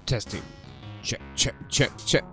Testing. Check, check, check, check.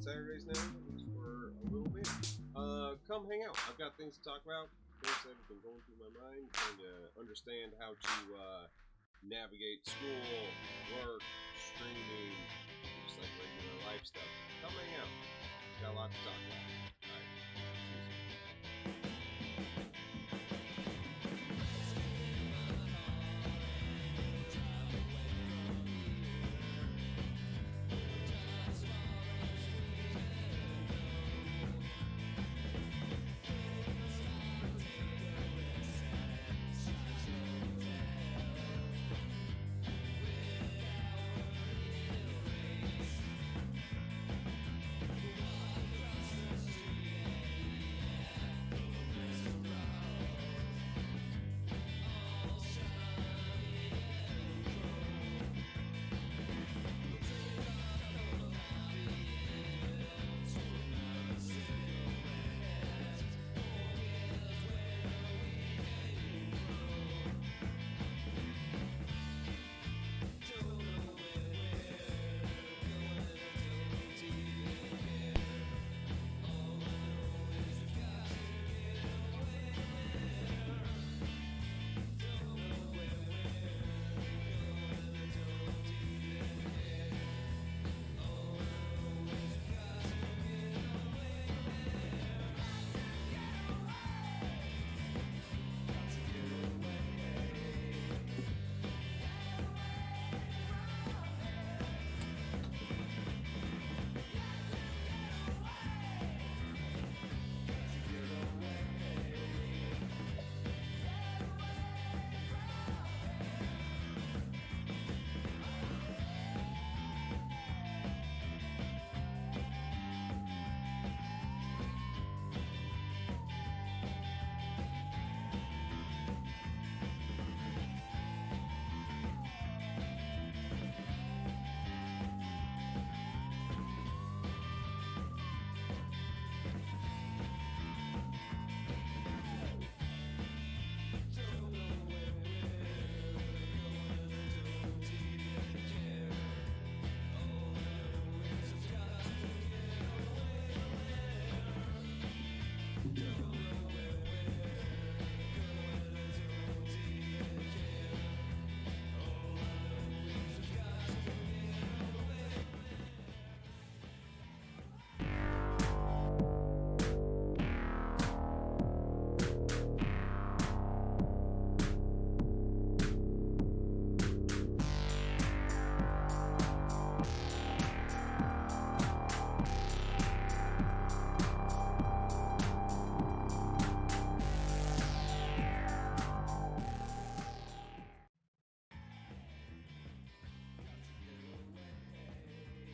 Saturdays now, at least for a little bit. Come hang out. I've got things to talk about, things that have been going through my mind, trying to understand how to navigate school, work, streaming, just like regular life stuff. Come hang out. Got a lot to talk about. Alright.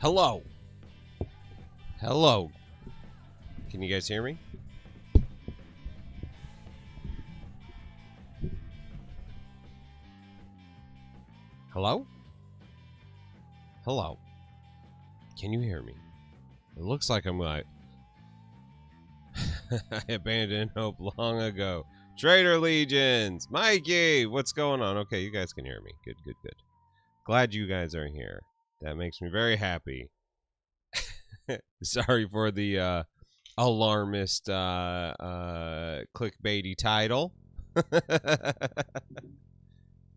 Hello. Hello. Can you guys hear me? Hello? Hello. Can you hear me? It looks like I'm like... I abandoned hope long ago. Traitor Legions! Mikey! What's going on? Okay, you guys can hear me. Good, good, good. Glad you guys are here. That makes me very happy. Sorry for the alarmist clickbaity title.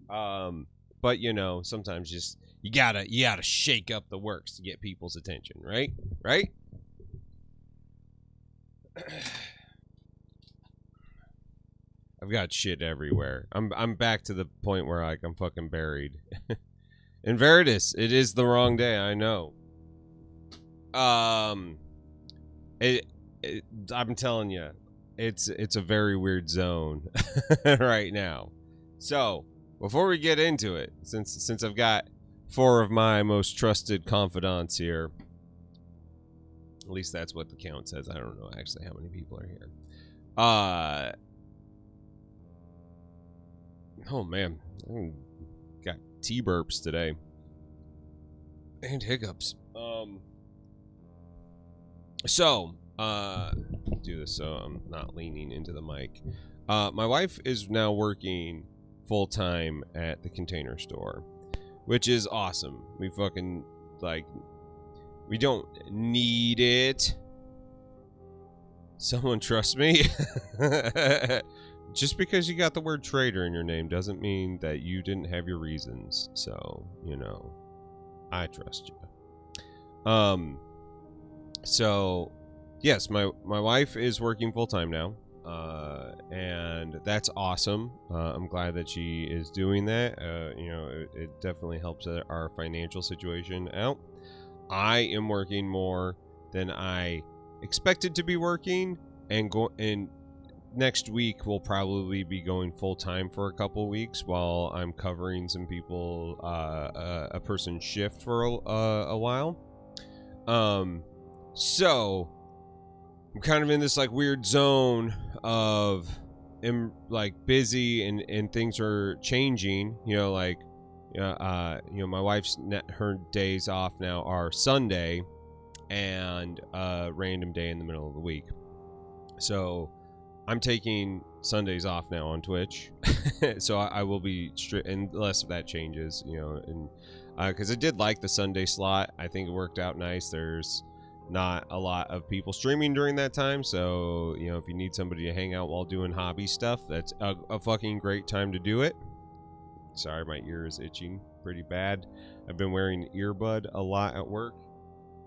But you know, sometimes just you gotta shake up the works to get people's attention, right? Right? I've got shit everywhere. I'm back to the point where like I'm fucking buried. In Veritas, it is the wrong day, I know. I'm telling you, it's a very weird zone right now. So, before we get into it, since I've got 4 of my most trusted confidants here, at least that's what the count says. I don't know actually how many people are here. Oh man, I got T-burps today and hiccups. So do this so I'm not leaning into the mic. My wife is now working full-time at the Container Store, which is awesome. We fucking like, we don't need it. Someone trust me. Just because you got the word traitor in your name doesn't mean that you didn't have your reasons. So, you know, I trust you. So, yes, my wife is working full-time now. And that's awesome. I'm glad that she is doing that. You know, it definitely helps our financial situation out. I am working more than I expected to be working, and next week we'll probably be going full-time for a couple weeks while I'm covering some people a person's shift for a while. So I'm kind of in this like weird zone of like busy and things are changing, you know, like you know, my wife's her days off now are Sunday and a random day in the middle of the week. So I'm taking Sundays off now on Twitch. So I will be unless that changes, you know, and because I did like the Sunday slot. I think it worked out nice. There's not a lot of people streaming during that time, so you know, if you need somebody to hang out while doing hobby stuff, that's a fucking great time to do it. Sorry, my ear is itching pretty bad. I've been wearing earbud a lot at work,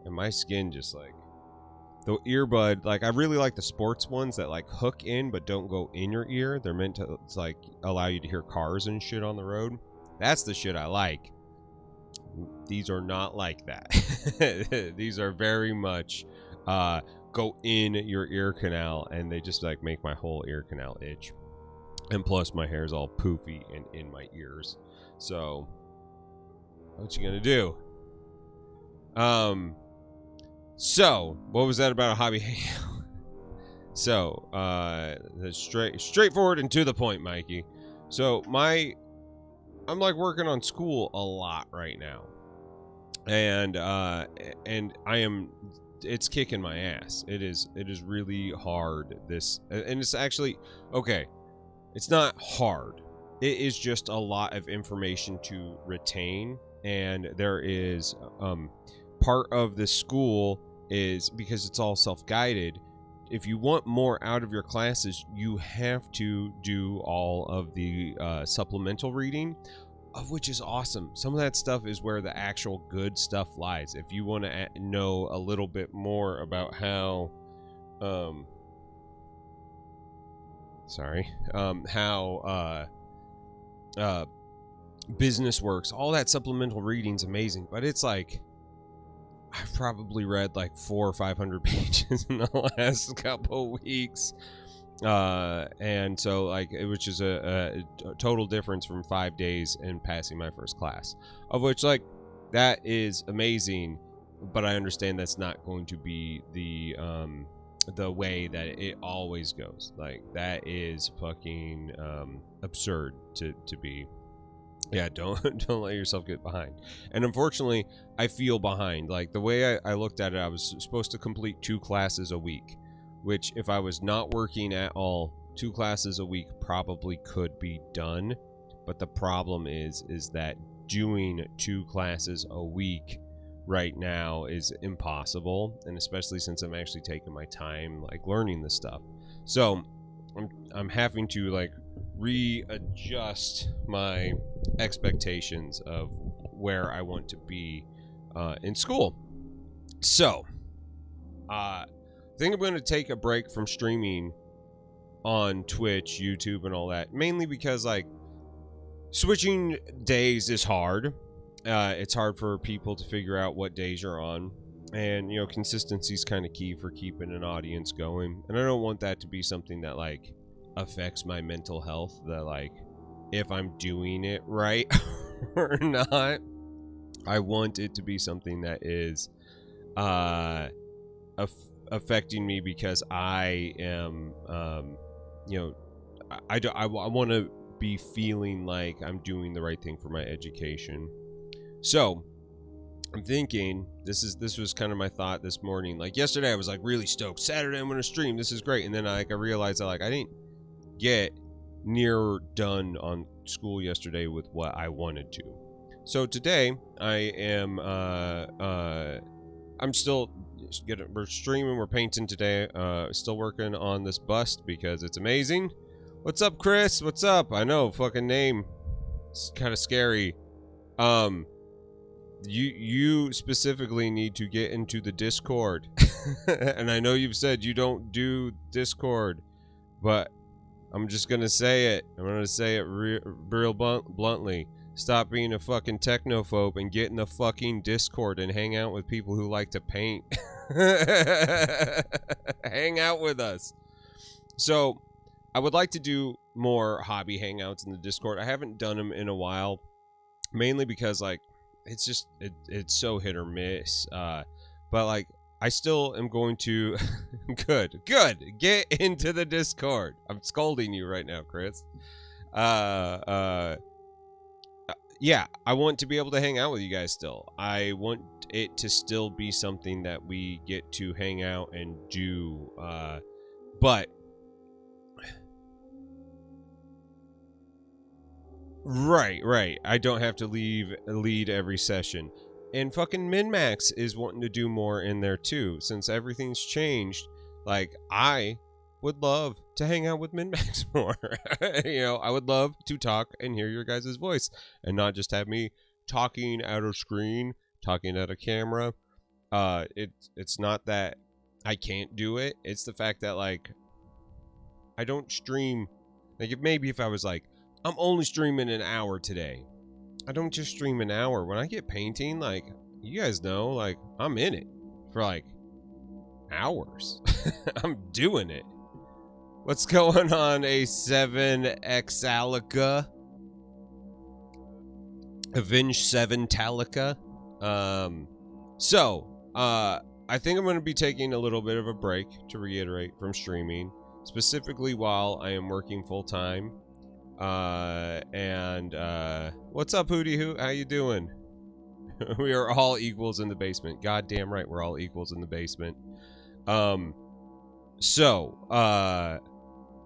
and my skin just like the earbud, like I really like the sports ones that like hook in but don't go in your ear. They're meant to like allow you to hear cars and shit on the road. That's the shit I like. These are not like that. These are very much go in your ear canal, and they just like make my whole ear canal itch. And plus my hair is all poofy and in my ears. So what you gonna do? So what was that about a hobby? So straightforward and to the point, Mikey. So I'm like working on school a lot right now, and I am, it's kicking my ass. It is really hard, this, and it's actually okay. It's not hard. It is just a lot of information to retain, and there is part of the school is because it's all self-guided. If you want more out of your classes, you have to do all of the supplemental reading, of which is awesome. Some of that stuff is where the actual good stuff lies. If you want to know a little bit more about how how business works, all that supplemental reading's amazing, but it's like I've probably read like 400 or 500 pages in the last couple weeks, and so like which is a total difference from 5 days in passing my first class, of which like that is amazing, but I understand that's not going to be the way that it always goes. Like that is fucking absurd to be. Yeah, don't let yourself get behind. And unfortunately, I feel behind. Like, the way I looked at it, I was supposed to complete 2 classes a week, which, if I was not working at all, 2 classes a week probably could be done. But the problem is that doing 2 classes a week right now is impossible, and especially since I'm actually taking my time, like, learning this stuff. So I'm having to, like, readjust my expectations of where I want to be in school. So I think I'm going to take a break from streaming on Twitch, YouTube, and all that, mainly because, like, switching days is hard. It's hard for people to figure out what days you're on, and, you know, consistency is kind of key for keeping an audience going, and I don't want that to be something that, like, affects my mental health, that, like, if I'm doing it right or not. I want it to be something that is affecting me because I am, you know, I want to be feeling like I'm doing the right thing for my education. So I'm thinking, this was kind of my thought this morning. Like, yesterday I was like really stoked. Saturday I'm going to stream. This is great. And then I realized that, like, I didn't get near done on school yesterday with what I wanted to. So today I am I'm still we're streaming, we're painting today. Still working on this bust because it's amazing. What's up, Chris? What's up? I know, fucking name. It's kind of scary. You specifically need to get into the Discord. And I know you've said you don't do Discord, but I'm just gonna say it. I'm gonna say it real bluntly. Stop being a fucking technophobe and get in the fucking Discord and hang out with people who like to paint. Hang out with us. So, I would like to do more hobby hangouts in the Discord. I haven't done them in a while, mainly because, like, it's just it's so hit or miss. But, like, I still am going to good get into the Discord. I'm scolding you right now, Chris. Yeah, I want to be able to hang out with you guys still. I want it to still be something that we get to hang out and do. But right. I don't have to lead every session. And fucking MinMax is wanting to do more in there too, since everything's changed. Like, I would love to hang out with MinMax more. You know, I would love to talk and hear your guys' voice and not just have me talking out of screen, talking at a camera. It's not that I can't do it. It's the fact that, like, I don't stream. Like, if I was like, I'm only streaming an hour today. I don't just stream an hour. When I get painting, like, you guys know, like, I'm in it for, like, hours. I'm doing it. What's going on, A7 Exalica? Avenge 7 Talica? I think I'm going to be taking a little bit of a break, to reiterate, from streaming, specifically while I am working full-time. What's up, Hootie Hoot? How you doing? We are all equals in the basement. Goddamn right, we're all equals in the basement.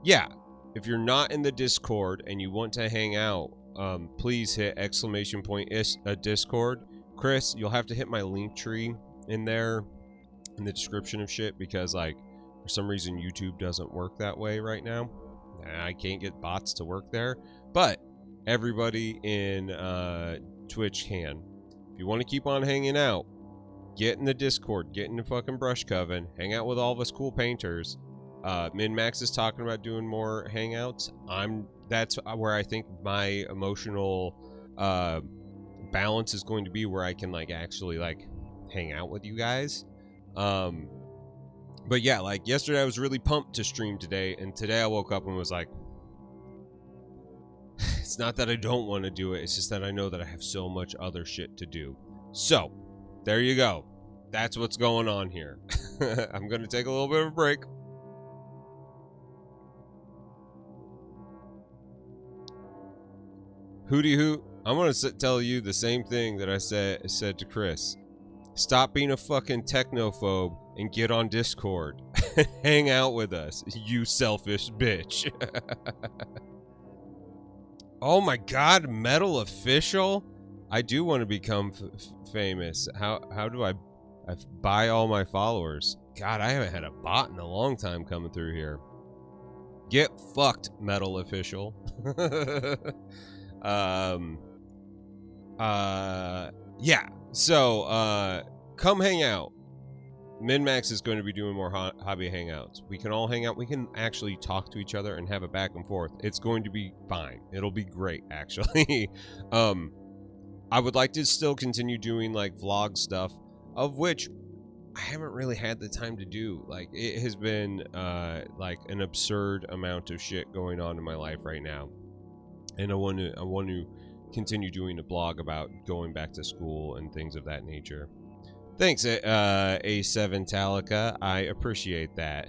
Yeah, if you're not in the Discord and you want to hang out, please hit !Discord. Chris, you'll have to hit my link tree in there in the description of shit, because, like, for some reason YouTube doesn't work that way right now. I can't get bots to work there, but everybody in Twitch can. If you want to keep on hanging out, get in the Discord, get in the fucking brush coven, hang out with all of us cool painters. MinMax is talking about doing more hangouts. That's where I think my emotional balance is going to be, where I can, like, actually, like, hang out with you guys. But yeah, like, yesterday I was really pumped to stream today, and today I woke up and was like, it's not that I don't want to do it, it's just that I know that I have so much other shit to do. So, there you go. That's what's going on here. I'm going to take a little bit of a break. Hootie Hoot, I'm gonna tell you the same thing that I said to Chris. Stop being a fucking technophobe and get on Discord. Hang out with us, you selfish bitch. Oh my god, Metal Official? I do want to become famous. How do I buy all my followers? God, I haven't had a bot in a long time coming through here. Get fucked, Metal Official. Yeah. So, come hang out. MinMax is going to be doing more hobby hangouts. We can all hang out. We can actually talk to each other and have it back and forth. It's going to be fine. It'll be great, actually. I would like to still continue doing like vlog stuff, of which I haven't really had the time to do. Like, it has been like an absurd amount of shit going on in my life right now, and I want to continue doing a blog about going back to school and things of that nature. Thanks, A7 Talica. I appreciate that.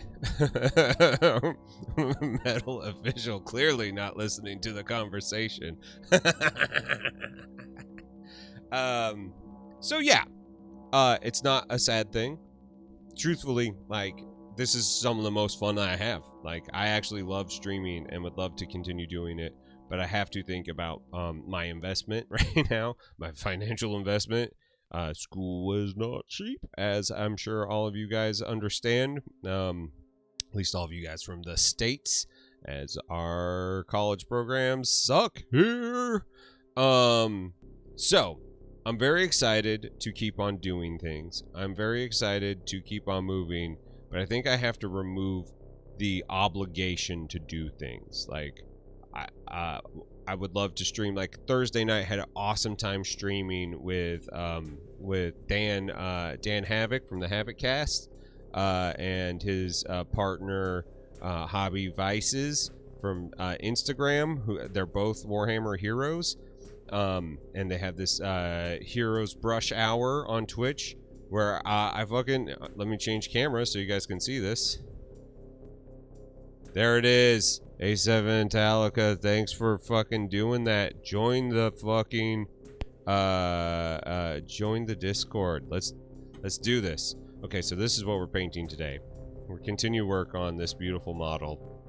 Metal Official clearly not listening to the conversation. So yeah, it's not a sad thing. Truthfully, like, this is some of the most fun that I have. Like, I actually love streaming and would love to continue doing it, but I have to think about my investment right now, my financial investment. School is not cheap, as I'm sure all of you guys understand. At least all of you guys from the States, as our college programs suck here. So I'm very excited to keep on doing things. I'm very excited to keep on moving, but I think I have to remove the obligation to do things. Like, I would love to stream. Like, Thursday night, had an awesome time streaming with Dan Havoc from the Havoc Cast, and his partner Hobby Vices from Instagram. Who they're both Warhammer heroes, and they have this Heroes Brush Hour on Twitch, where I fucking let me change camera so you guys can see this. There it is. A7 Talica, thanks for fucking doing that. Join the fucking join the Discord. Let's do this. Okay, so this is what we're painting today. We're continue work on this beautiful model.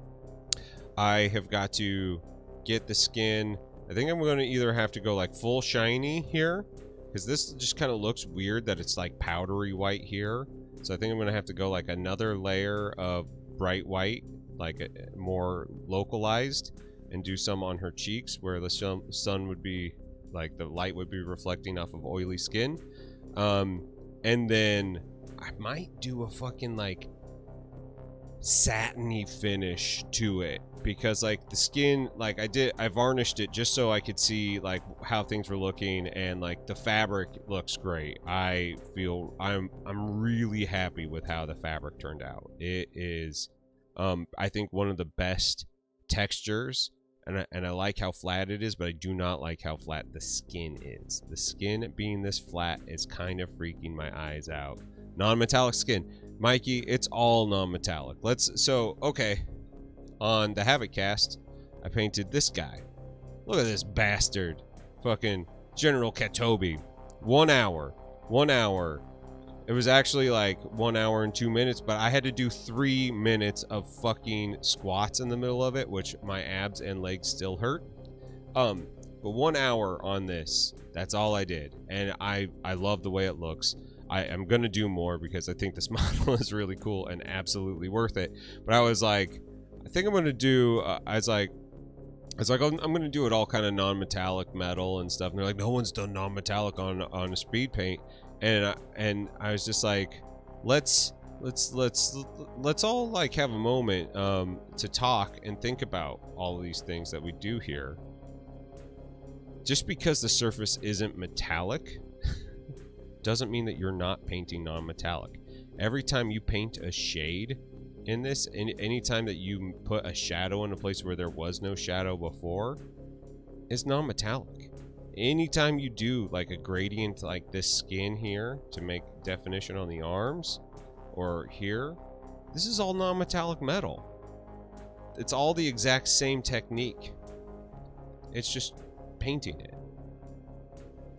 I have got to get the skin. I think I'm going to either have to go like full shiny here, because this just kind of looks weird that it's like powdery white here. So I think I'm going to have to go like another layer of bright white, like more localized, and do some on her cheeks where the sun would be, like the light would be reflecting off of oily skin. And then I might do a fucking like satiny finish to it, because like the skin, like I varnished it just so I could see like how things were looking, and like the fabric looks great. I feel I'm really happy with how the fabric turned out. It is I think one of the best textures, and I like how flat it is, but I do not like how flat the skin is. The skin being this flat is kind of freaking my eyes out. Non-metallic skin, Mikey, it's all non-metallic. Okay, on the Havoc Cast, I painted this guy. Look at this bastard, fucking General Katobi. 1 hour. It was actually like 1 hour and 2 minutes, but I had to do 3 minutes of fucking squats in the middle of it, which my abs and legs still hurt. But 1 hour on this, that's all I did. And I love the way it looks. I am going to do more because I think this model is really cool and absolutely worth it. But I was like, I think I'm going to do, I was like, I'm going to do it all kind of non-metallic metal and stuff. And they're like, no one's done non-metallic on a speed paint. And I was just like, let's all like have a moment to talk and think about all of these things that we do here. Just because the surface isn't metallic doesn't mean that you're not painting non-metallic. Every time you paint a shade in this, any time that you put a shadow in a place where there was no shadow before, is non-metallic. Anytime you do like a gradient like this skin here to make definition on the arms, or here, this is all non-metallic metal. It's all the exact same technique. It's just painting it.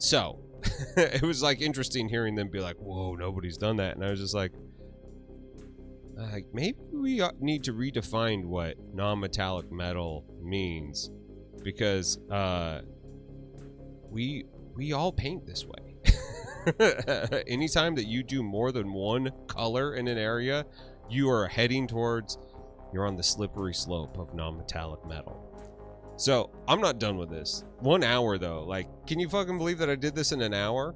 So it was like interesting hearing them be like, whoa, nobody's done that. And I was just like maybe we need to redefine what non-metallic metal means, because we all paint this way. Anytime that you do more than one color in an area, you are heading towards, you're on the slippery slope of non-metallic metal. So I'm not done with this. 1 hour though, like, can you fucking believe that I did this in an hour?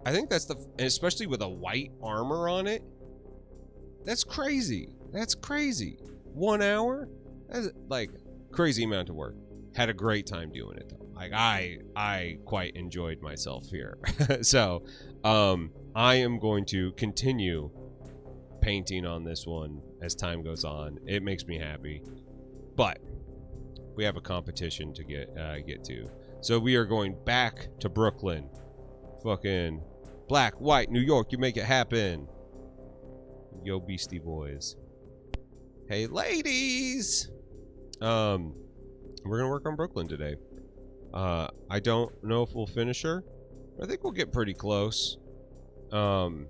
I think that's especially with a white armor on it. That's crazy. That's crazy. 1 hour? That's like crazy amount of work. Had a great time doing it though. Like I quite enjoyed myself here. So I am going to continue painting on this one as time goes on. It makes me happy. But we have a competition to get to. So we are going back to Brooklyn. Fucking black, white, New York, you make it happen. Yo, Beastie Boys. Hey, ladies! We're gonna work on Brooklyn today. I don't know if we'll finish her. I think we'll get pretty close. And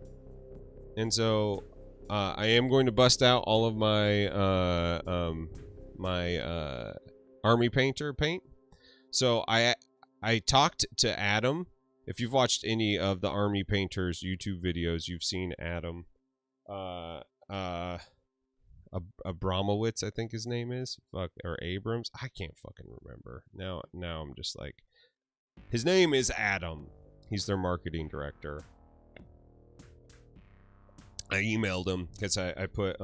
so I am going to bust out all of my army painter paint. So I talked to Adam. If you've watched any of the army painters YouTube videos, you've seen Adam. Abramowitz, I think his name is. Or Abrams. I can't fucking remember. Now I'm just like, his name is Adam. He's their marketing director. I emailed him because I put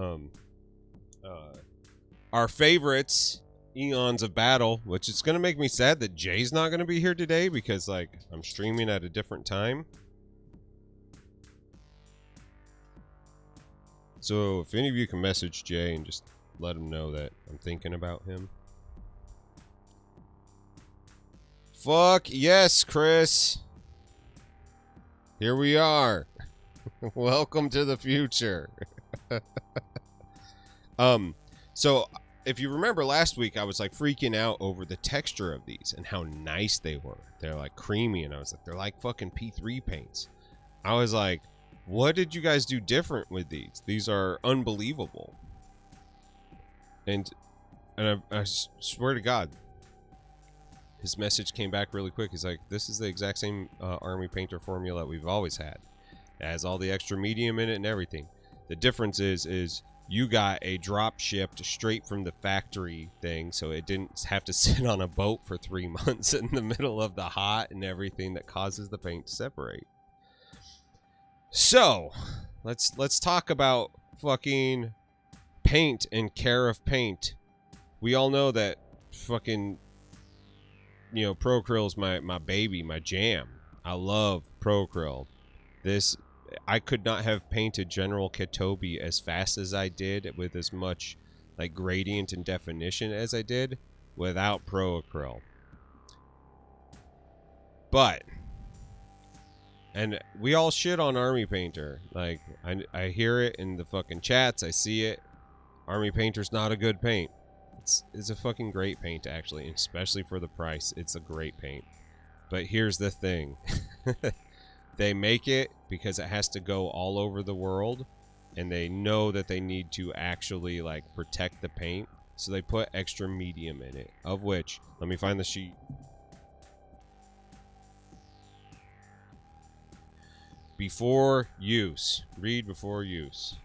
our favorites, Eons of Battle, which is gonna make me sad that Jay's not gonna be here today because like I'm streaming at a different time. So if any of you can message Jay and just let him know that I'm thinking about him. Fuck yes, Chris. Here we are. Welcome to the future. So if you remember last week, I was like freaking out over the texture of these and how nice they were. They're like creamy, and I was like, they're like fucking P3 paints. I was like, what did you guys do different with these? These are unbelievable. And I swear to God, his message came back really quick. He's like, this is the exact same army painter formula we've always had. It has all the extra medium in it and everything. The difference is you got a drop shipped straight from the factory thing, so it didn't have to sit on a boat for 3 months in the middle of the hot and everything that causes the paint to separate. So, let's talk about fucking paint and care of paint. We all know that fucking, you know, Procryl is my baby, my jam. I love Procryl. I could not have painted General Katobi as fast as I did, with as much like gradient and definition as I did, without Procryl. But, and we all shit on Army Painter. Like, I hear it in the fucking chats, I see it. Army Painter's not a good paint. It's a fucking great paint, actually, especially for the price. It's a great paint. But here's the thing. They make it because it has to go all over the world, and they know that they need to actually like protect the paint, so they put extra medium in it, of which, let me find the sheet. Before use. Read before use.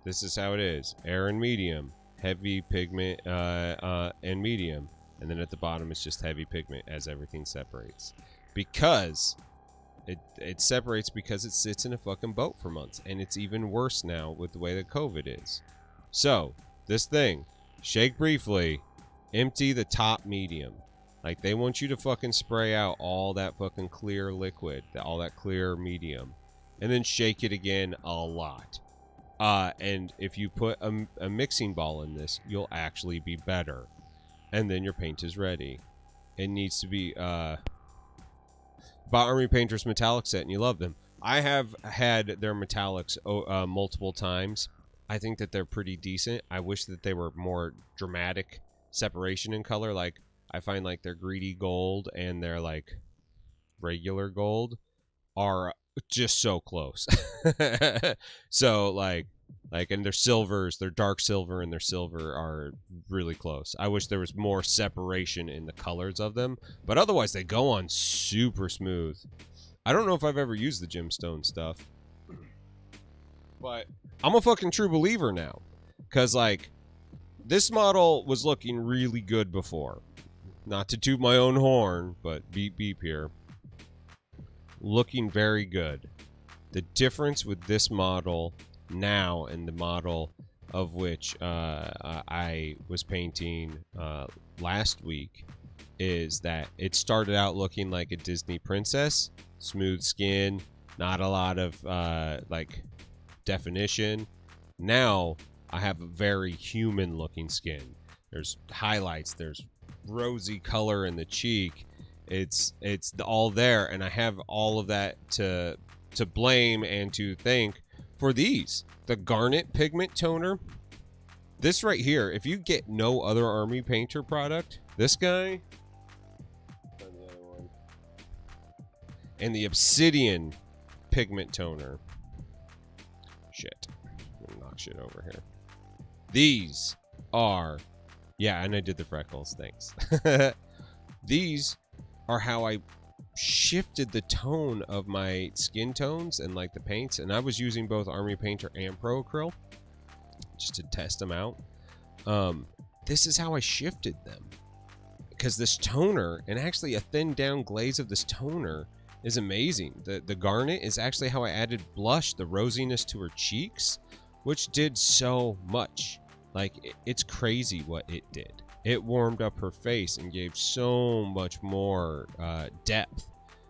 This is how it is. Air and medium, heavy pigment and medium, and then at the bottom it's just heavy pigment as everything separates. Because it separates because it sits in a fucking boat for months, and it's even worse now with the way that COVID is. So, this thing, shake briefly, empty the top medium. Like, they want you to fucking spray out all that fucking clear liquid, all that clear medium, and then shake it again a lot. And if you put a mixing ball in this, you'll actually be better. And then your paint is ready. It needs to be, bought Army Painter's metallic set and you love them. I have had their metallics multiple times. I think that they're pretty decent. I wish that they were more dramatic separation in color. Like, I find like their greedy gold and their like regular gold are just so close. So and their silvers, their dark silver and their silver are really close. I wish there was more separation in the colors of them, but otherwise they go on super smooth. I don't know if I've ever used the gemstone stuff, but I'm a fucking true believer now, because like this model was looking really good before. Not to toot my own horn, but beep beep here. Looking very good. The difference with this model now and the model of which I was painting last week is that it started out looking like a Disney princess. Smooth skin, not a lot of like definition. Now I have a very human looking skin. There's highlights, there's rosy color in the cheek. It's all there, and I have all of that to blame and to thank for these. The Garnet Pigment Toner. This right here, if you get no other Army Painter product, this guy and the Obsidian Pigment Toner. Shit. I'm gonna knock shit over here. These are, yeah, and I did the freckles, thanks. These are how I shifted the tone of my skin tones and like the paints, and I was using both Army Painter and Pro Acryl just to test them out. This is how I shifted them, because this toner, and actually a thin down glaze of this toner, is amazing. The Garnet is actually how I added blush, the rosiness to her cheeks, which did so much. Like, it's crazy what it did. It warmed up her face and gave so much more depth.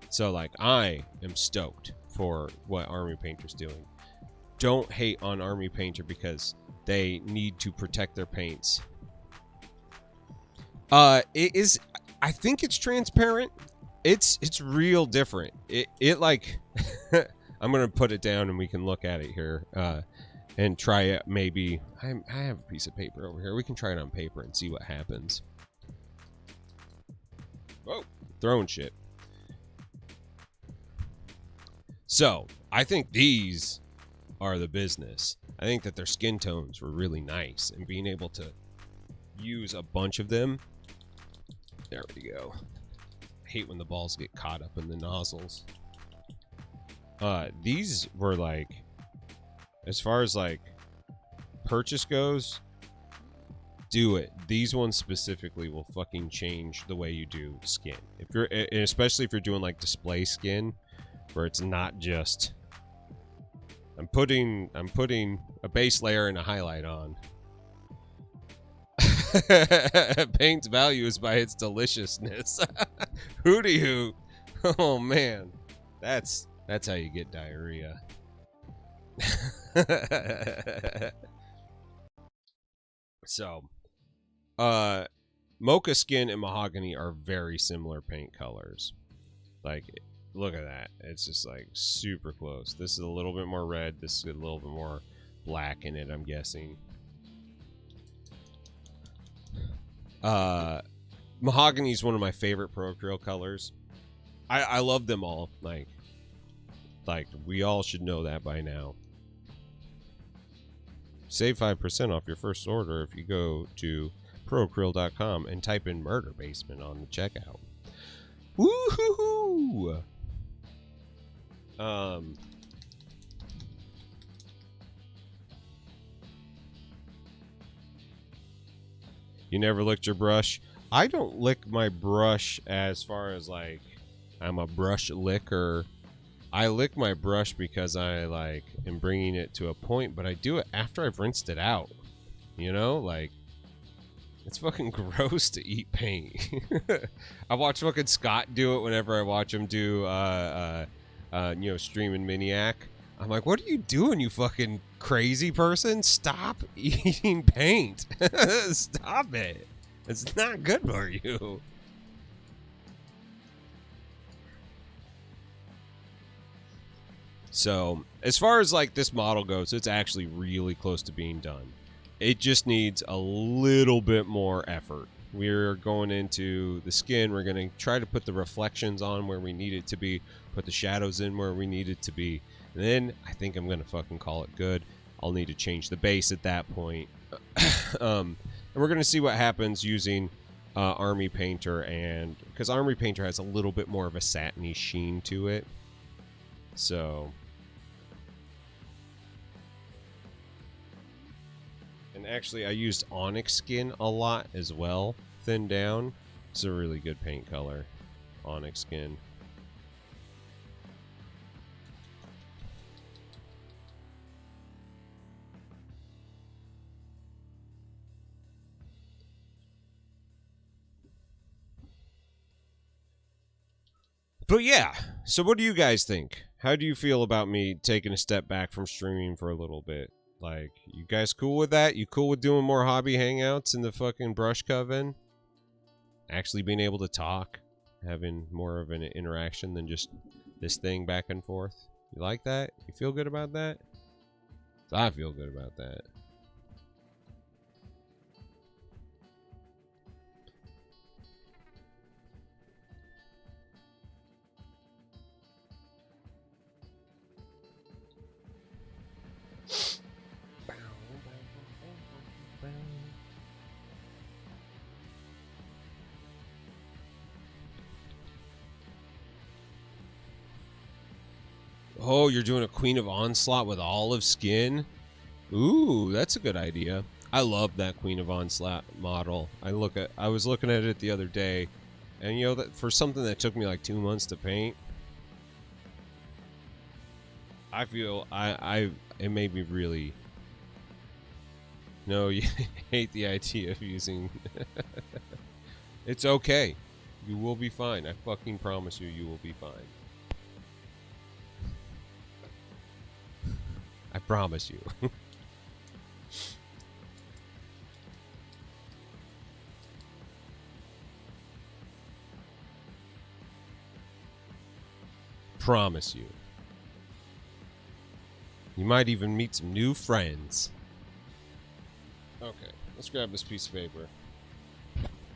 So, like, I am stoked for what Army Painter's doing. Don't hate on Army Painter because they need to protect their paints. It is, I think it's transparent. It's real different. It like, I'm gonna put it down and we can look at it here. And try it, maybe. I have a piece of paper over here. We can try it on paper and see what happens. Whoa, throwing shit. So, I think these are the business. I think that their skin tones were really nice, and being able to use a bunch of them. There we go. I hate when the balls get caught up in the nozzles. These were like, as far as like purchase goes, do it. These ones specifically will fucking change the way you do skin. If you're, and especially if you're doing like display skin, where it's not just I'm putting a base layer and a highlight on. Paint's value is by its deliciousness. Hooty hoot. Oh man, that's how you get diarrhea. So, mocha skin and mahogany are very similar paint colors. Like, look at that. It's just like super close. This is a little bit more red. This is a little bit more black in it, I'm guessing. Mahogany is one of my favorite Pro Acryl colors. I love them all. Like we all should know that by now. Save 5% off your first order if you go to proacryl.com and type in Murder Basement on the checkout. Woohoo! You never licked your brush? I don't lick my brush as far as like I'm a brush licker. I lick my brush because I like am bringing it to a point, but I do it after I've rinsed it out. You know, like it's fucking gross to eat paint. I watch fucking Scott do it whenever I watch him do stream in Miniac. I'm like, what are you doing, you fucking crazy person? Stop eating paint. Stop it. It's not good for you. So, as far as like this model goes, it's actually really close to being done. It just needs a little bit more effort. we're going into the skin. We're going to try to put the reflections on where we need it to be, put the shadows in where we need it to be. And then I think I'm going to fucking call it good. I'll need to change the base at that point. And we're going to see what happens using Army Painter, and because Army Painter has a little bit more of a satiny sheen to it. So, and actually I used Onyx Skin a lot as well, thinned down. It's a really good paint color, Onyx Skin. But yeah, so what do you guys think? How do you feel about me taking a step back from streaming for a little bit? Like, you guys cool with that? You cool with doing more hobby hangouts in the fucking brush coven? Actually being able to talk? Having more of an interaction than just this thing back and forth? You like that? You feel good about that? I feel good about that. Oh, you're doing a Queen of Onslaught with olive skin? Ooh, that's a good idea. I love that Queen of Onslaught model. I was looking at it the other day, and you know, that for something that took me like 2 months to paint, I feel it made me really. No, you hate the idea of using. It's okay. You will be fine. I fucking promise you, you will be fine. I promise you. Promise you. You might even meet some new friends. Okay, let's grab this piece of paper.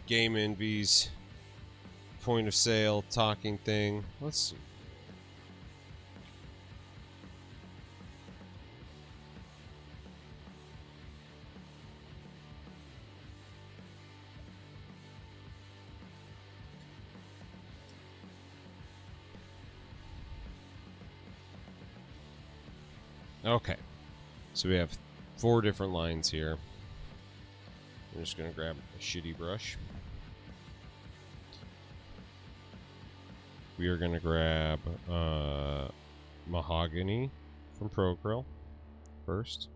Game Envy's point of sale talking thing. Let's see. Okay, so we have 4 different lines here. I'm just going to grab a shitty brush. We are going to grab Mahogany from Procryl first.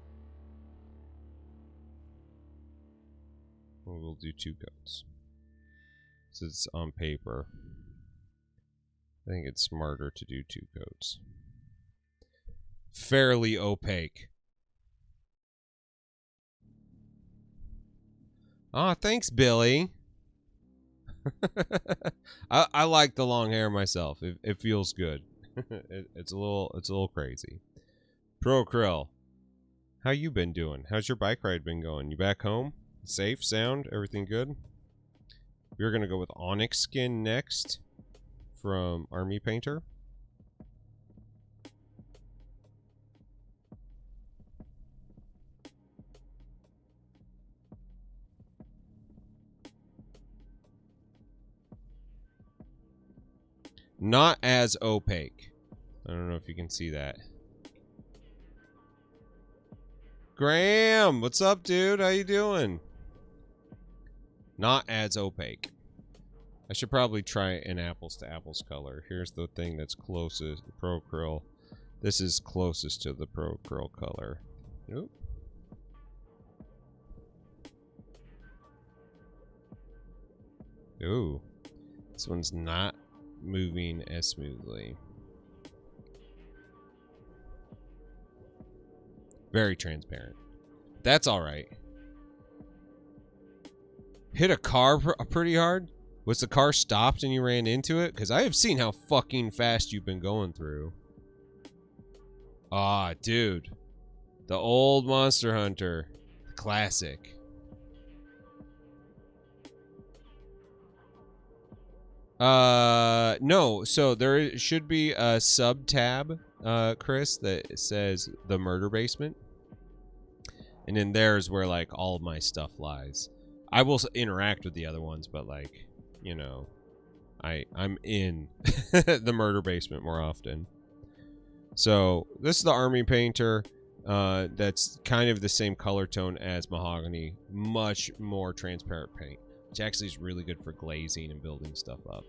And we'll do 2 coats. Since it's on paper, I think it's smarter to do 2 coats. Fairly opaque. Ah, thanks, Billy. I like the long hair myself. It feels good. It's a little crazy. Procryl, how you been doing? How's your bike ride been going? You back home? Safe, sound, everything good? We're gonna go with Onyx Skin next from Army Painter. Not as opaque. I don't know if you can see that. Graham, what's up, dude? How you doing? Not as opaque. I should probably try an apples to apples color. Here's the thing that's closest, the Procryl. This is closest to the Procryl color. Nope. Ooh. This one's not moving as smoothly. Very transparent. That's alright. Hit a car pretty hard? Was the car stopped and you ran into it? Because I have seen how fucking fast you've been going through. Ah, dude. The old Monster Hunter. Classic. No. So there should be a sub tab, Chris, that says the murder basement, and in there is where like all of my stuff lies. I will interact with the other ones, but like, you know, I'm in the murder basement more often. So this is the army painter. That's kind of the same color tone as mahogany, much more transparent paint, which actually is really good for glazing and building stuff up.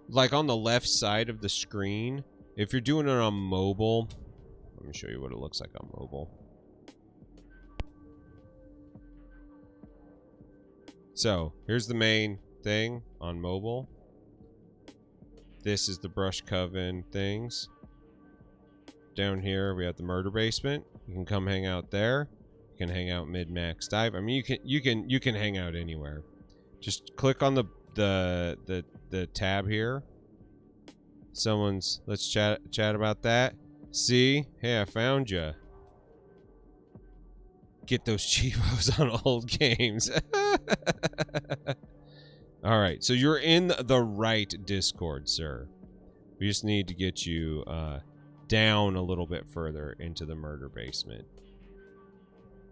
Like on the left side of the screen, if you're doing it on mobile, let me show you what it looks like on mobile. So here's the main thing on mobile. This is the brush coven things. Down here we have the murder basement. You can come hang out there. You can hang out mid-max dive. I mean, you can hang out anywhere. Just click on the tab here. Let's chat about that. See? Hey, I found you. Get those Chivos on old games. Alright, so you're in the right Discord, sir. We just need to get you down a little bit further into the murder basement.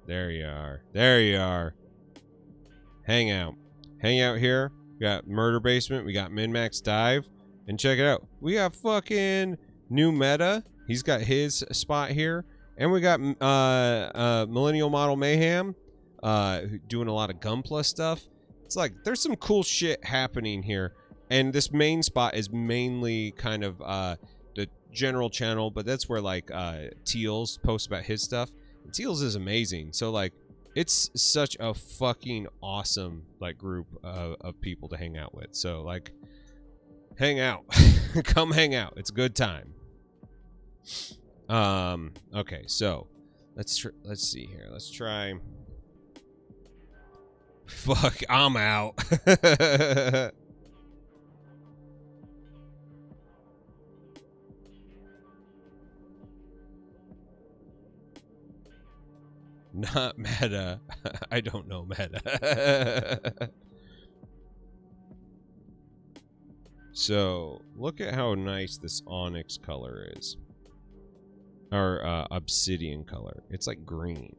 There you are. There you are. Hang out. Hang out here. We got murder basement. We got min-max dive. And check it out. We got fucking new meta. He's got his spot here. And we got Millennial Model Mayhem doing a lot of Gunpla stuff. It's like, there's some cool shit happening here. And this main spot is mainly kind of the general channel, but that's where like Teals posts about his stuff. And Teals is amazing. So like, it's such a fucking awesome like group of people to hang out with. So like, hang out. Come hang out. It's a good time. Okay, so let's see here. Let's try. Fuck, I'm out. Not meta. I don't know meta. So, look at how nice this onyx color is. Or obsidian color. It's like green.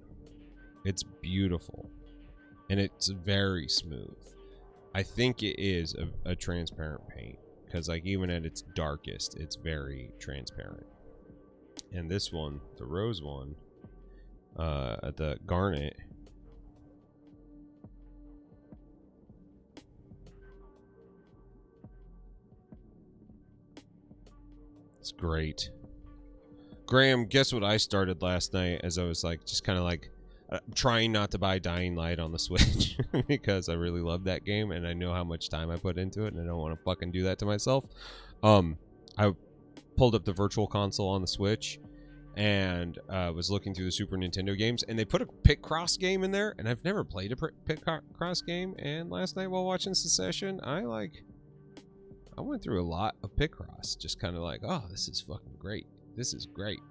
It's beautiful. And it's very smooth. I think it is a transparent paint. Because like even at its darkest, it's very transparent. And this one, the rose one, the garnet, it's great. Graham, guess what I started last night as I was like, just kind of like trying not to buy Dying Light on the Switch because I really love that game and I know how much time I put into it and I don't want to fucking do that to myself. I pulled up the Virtual Console on the Switch and was looking through the Super Nintendo games and they put a Picross game in there and I've never played a Picross game, and last night while watching Secession, I went through a lot of Picross, just kind of like, oh, this is fucking great. This is great.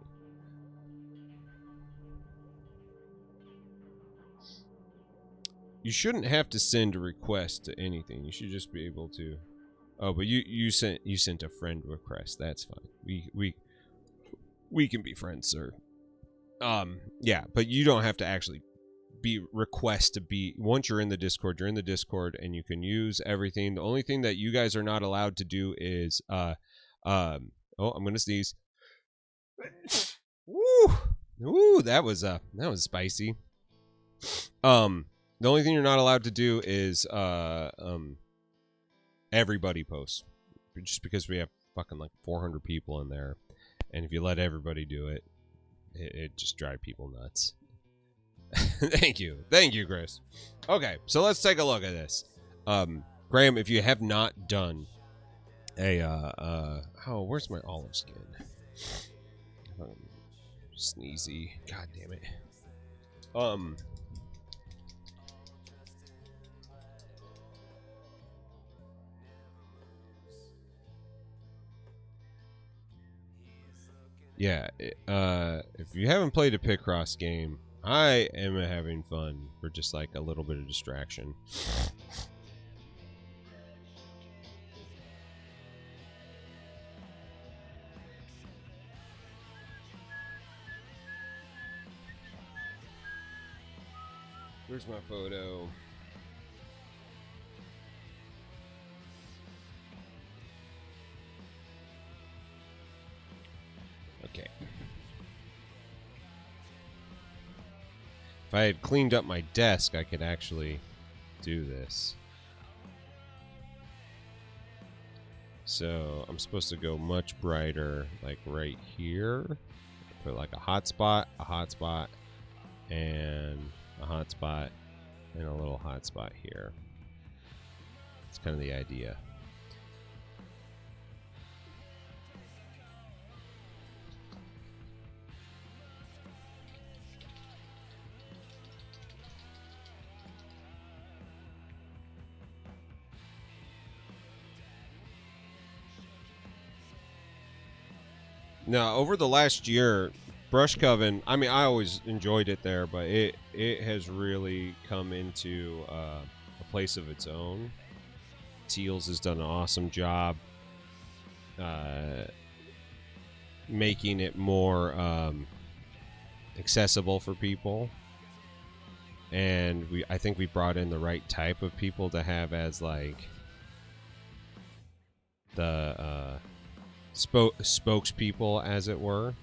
You shouldn't have to send a request to anything. You should just be able to. Oh, but you sent a friend request. That's fine. We can be friends, sir. Yeah, but you don't have to actually request to be. Once you're in the Discord, you're in the Discord, and you can use everything. The only thing that you guys are not allowed to do is oh, I'm gonna sneeze. Woo, that was spicy. The only thing you're not allowed to do is everybody posts, just because we have fucking like 400 people in there, and if you let everybody do it, it just drives people nuts. Thank you, Chris. Okay, so let's take a look at this. Graham, if you have not done a oh, where's my olive skin? Sneezy, god damn it. Yeah, if you haven't played a Picross game, I am having fun for just like a little bit of distraction. Where's my photo? Okay. If I had cleaned up my desk, I could actually do this. So I'm supposed to go much brighter, like right here. Put like a hotspot, and a hotspot, and a little hotspot here. It's kind of the idea. Now, over the last year, Brush Coven, I mean, I always enjoyed it there, but it has really come into a place of its own. Teals has done an awesome job making it more accessible for people. And I think we brought in the right type of people to have as like the spokespeople, as it were.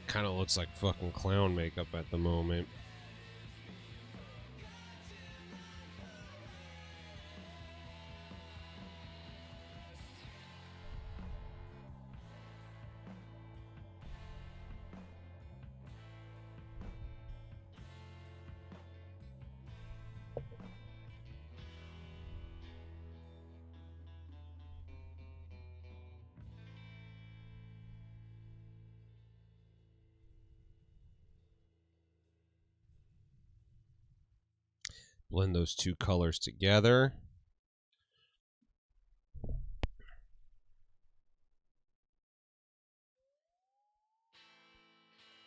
Kind of looks like fucking clown makeup at the moment. Blend those two colors together.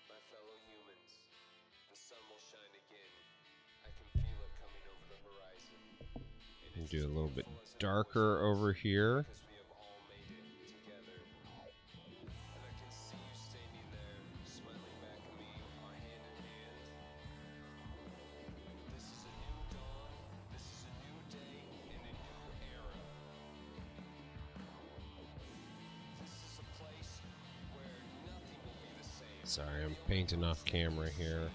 My fellow humans, the sun will shine again. I can feel it coming over the horizon. And do a little bit darker over here. Because we have all made it together. And I can see you standing there, smiling back at me, our hand in hand. This is a new dawn, this is a new day, and a new era. This is a place where nothing will be the same. Sorry, I'm painting off camera here,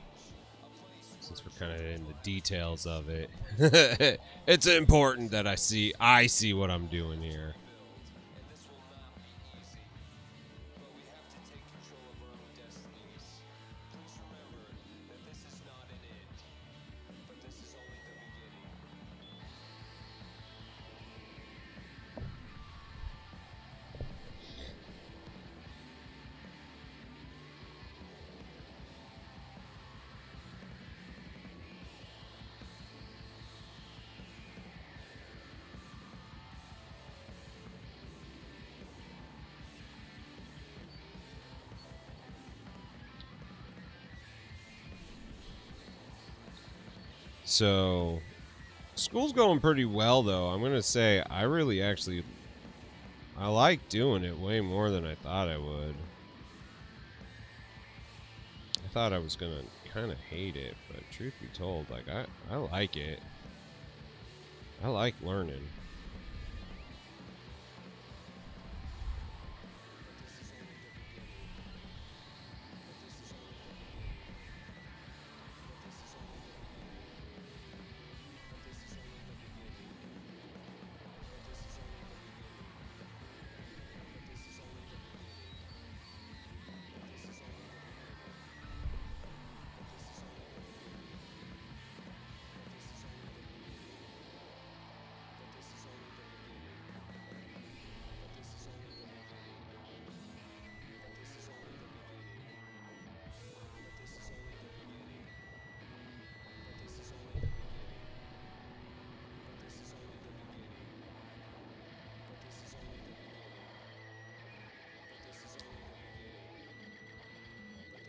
since we're kind of in the details of it. It's important that I see what I'm doing here. And this will not be easy, but we have to take control of our own destinies. Please remember that this is not an end, but this is only the beginning. So, school's going pretty well, though. I'm gonna say I really actually I like doing it way more than I thought I would. I thought I was gonna kind of hate it, but truth be told, like I like it. I like learning.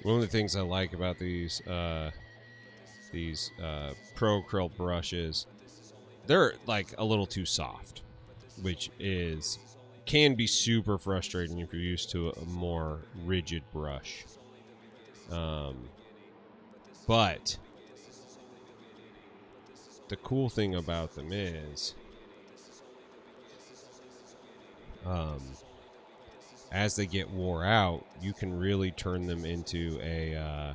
One of the things I like about these Pro Curl brushes, they're like a little too soft, which can be super frustrating if you're used to a more rigid brush. But the cool thing about them is, as they get wore out, you can really turn them into a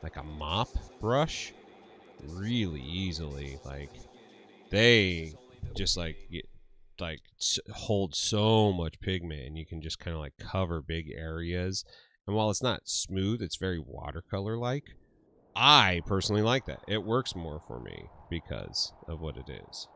like a mop brush really easily. Like they just hold so much pigment, and you can just kind of like cover big areas. And while it's not smooth, it's very watercolor like. I personally like that. It works more for me because of what it is.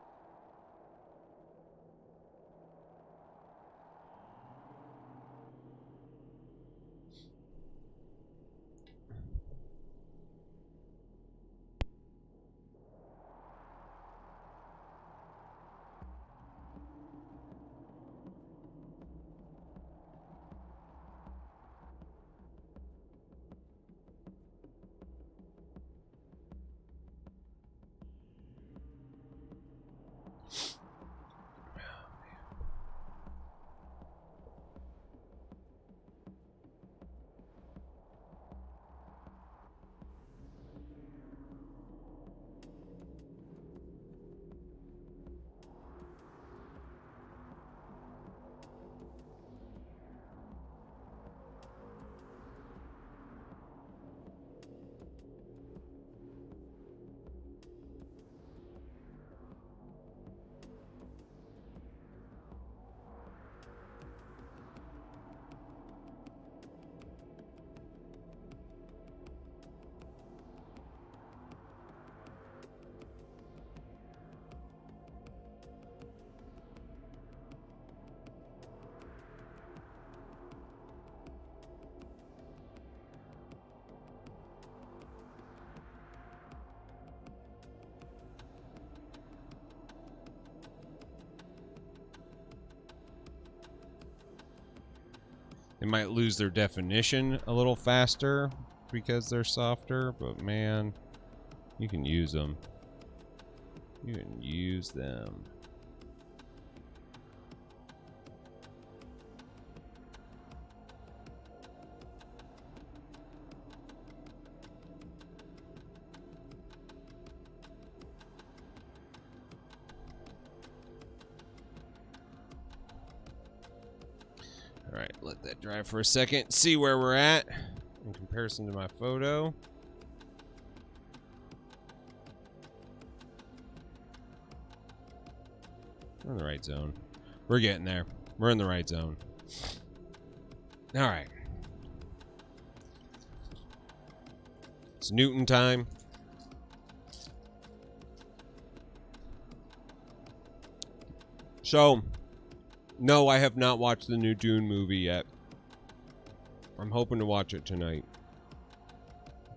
They might lose their definition a little faster because they're softer, but man, you can use them. You can use them. Alright, let that dry for a second. See where we're at in comparison to my photo. We're in the right zone. We're getting there. We're in the right zone. Alright. It's Newton time. So, no, I have not watched the new Dune movie yet. I'm hoping to watch it tonight.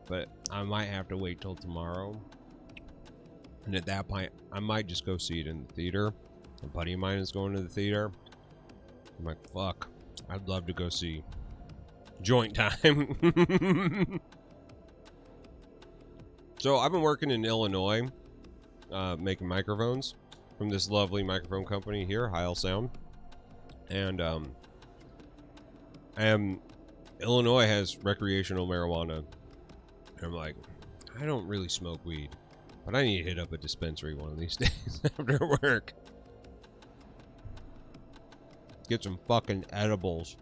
But I might have to wait till tomorrow. And at that point, I might just go see it in the theater. A buddy of mine is going to the theater. I'm like, fuck. I'd love to go see Joint Time. So I've been working in Illinois, making microphones from this lovely microphone company here, Heil Sound. And Illinois has recreational marijuana. And I'm like, I don't really smoke weed, but I need to hit up a dispensary one of these days after work. Get some fucking edibles.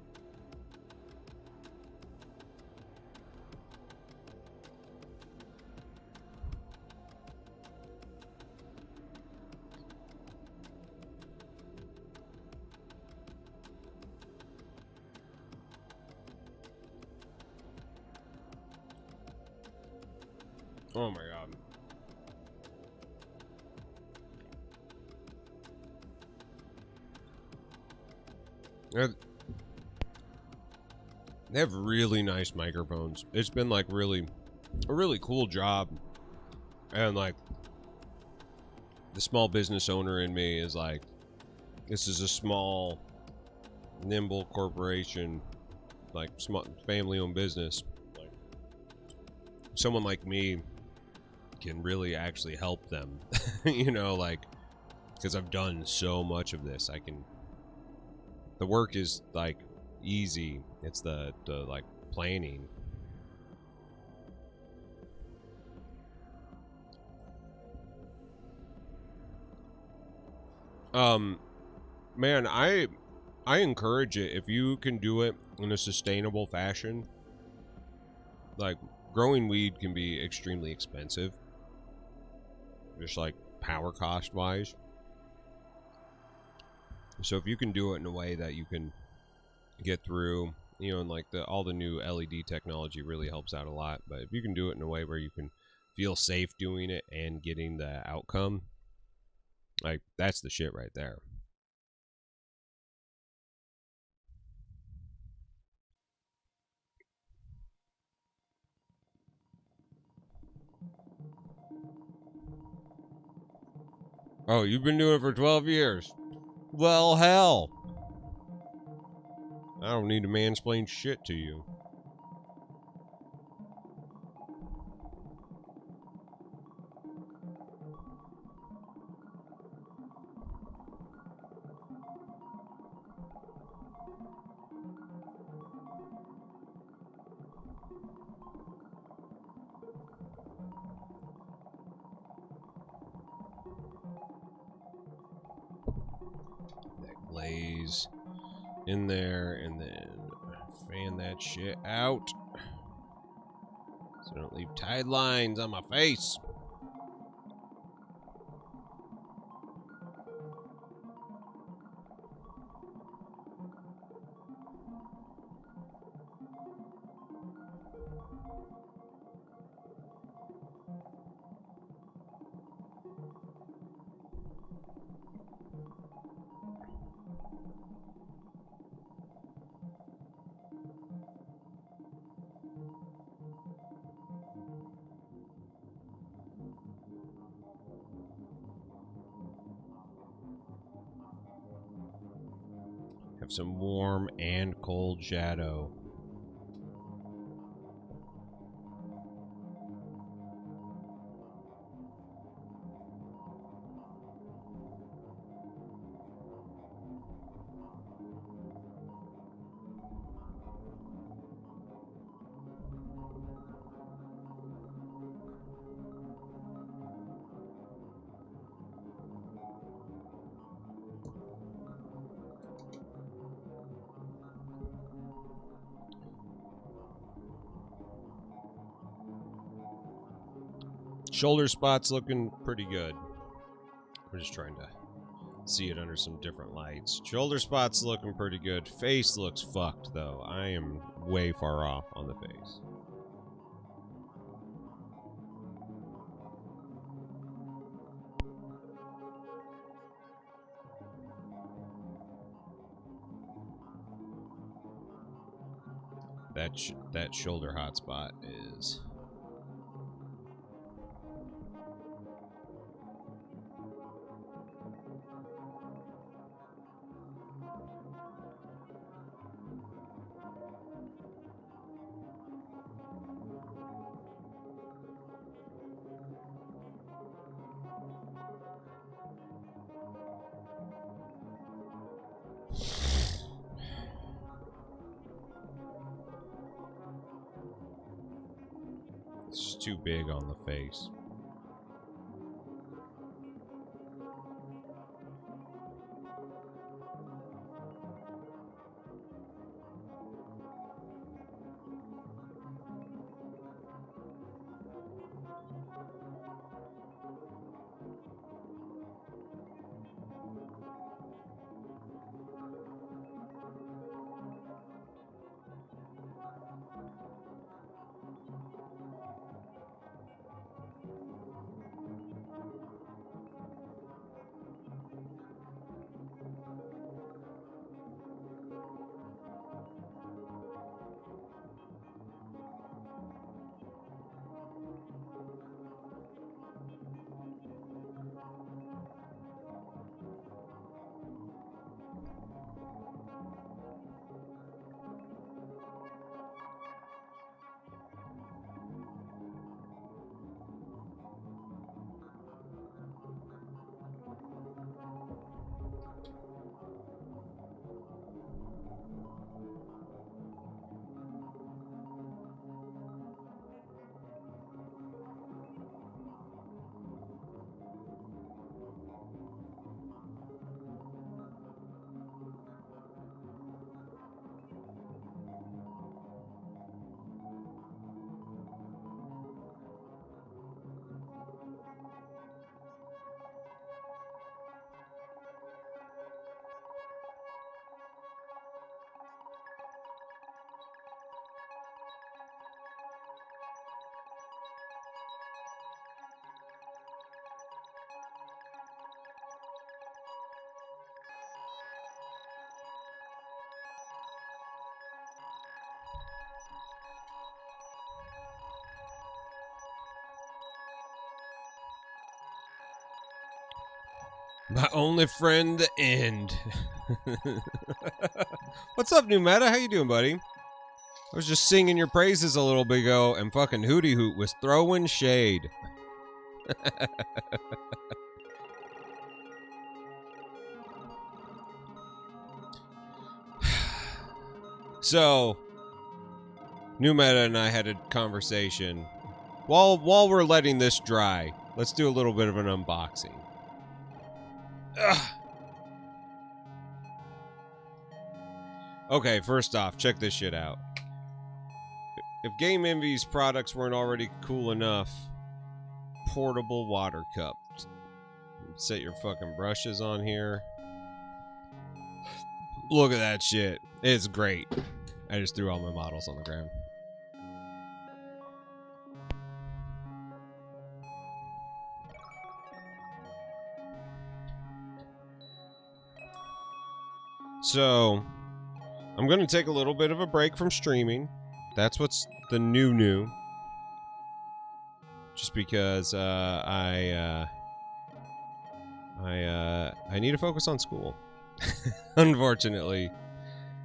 Oh my god. They have really nice microphones. It's been like a really cool job. And like the small business owner in me is like, this is a small, nimble corporation, like small family-owned business. Like, someone like me can really actually help them. You know, like, because I've done so much of this. The work is like easy. It's the like planning. Man, I encourage it if you can do it in a sustainable fashion. Like, growing weed can be extremely expensive, just like power cost wise. So if you can do it in a way that you can get through, you know, and like all the new LED technology really helps out a lot. But if you can do it in a way where you can feel safe doing it and getting the outcome, like, that's the shit right there. Oh, you've been doing it for 12 years. Well, hell. I don't need to mansplain shit to you. That glaze in there, and then fan that shit out so I don't leave tight lines on my face. Have some warm and cold shadow. Shoulder spot's looking pretty good. We're just trying to see it under some different lights. Shoulder spot's looking pretty good. Face looks fucked, though. I am way far off on the face. That shoulder hotspot is... It's too big on the face. My only friend, the end. What's up, New Meta? How you doing, buddy? I was just singing your praises a little bit ago, and fucking Hootie Hoot was throwing shade. So, New Meta and I had a conversation. While we're letting this dry, let's do a little bit of an unboxing. Ugh. Okay, first off, check this shit out. If Game Envy's products weren't already cool enough, portable water cup. Set your fucking brushes on here. Look at that shit. It's great. I just threw all my models on the ground. So, I'm going to take a little bit of a break from streaming. That's what's the new. Just because I need to focus on school, unfortunately.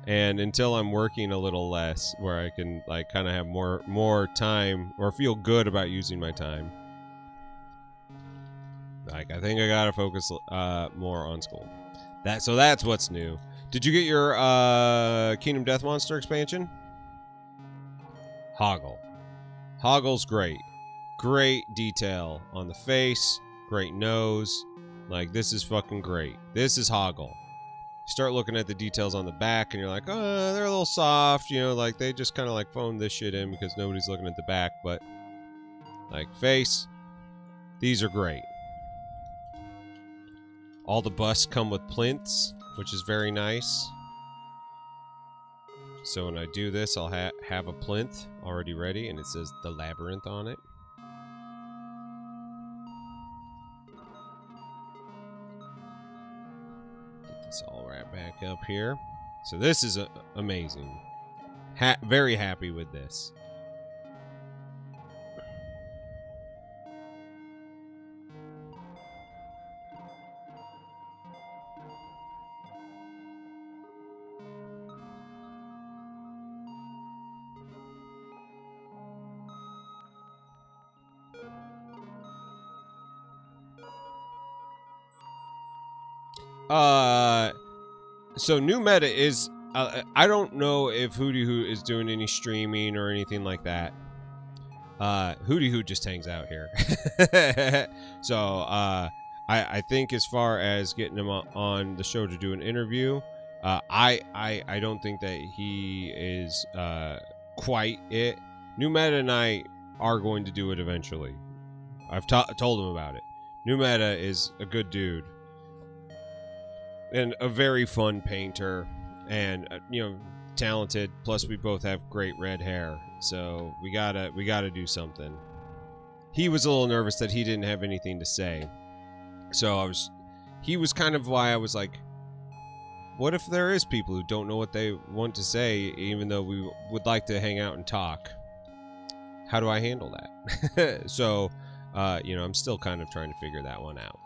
And until I'm working a little less, where I can like kind of have more time or feel good about using my time, like I think I gotta focus more on school. So that's what's new. Did you get your Kingdom Death Monster expansion? Hoggle. Hoggle's great. Great detail on the face. Great nose. Like, this is fucking great. This is Hoggle. You start looking at the details on the back, and you're like, oh, they're a little soft. You know, like, they just kind of, like, phoned this shit in because nobody's looking at the back. But, like, face, these are great. All the busts come with plinths, which is very nice. So when I do this, I'll have a plinth already ready, and it says The Labyrinth on it. Get this all right back up here. So this is amazing. Very happy with this. So New Meta is, I don't know if Hootie Hoot is doing any streaming or anything like that. Hootie Hoot just hangs out here. So, I think as far as getting him on the show to do an interview, I don't think that he is, quite it. New Meta and I are going to do it eventually. I've told him about it. New Meta is a good dude. And a very fun painter, and talented. Plus, we both have great red hair, so we gotta do something. He was a little nervous that he didn't have anything to say, so he was kind of why I was like, what if there is people who don't know what they want to say, even though we would like to hang out and talk? How do I handle that? So, I'm still kind of trying to figure that one out.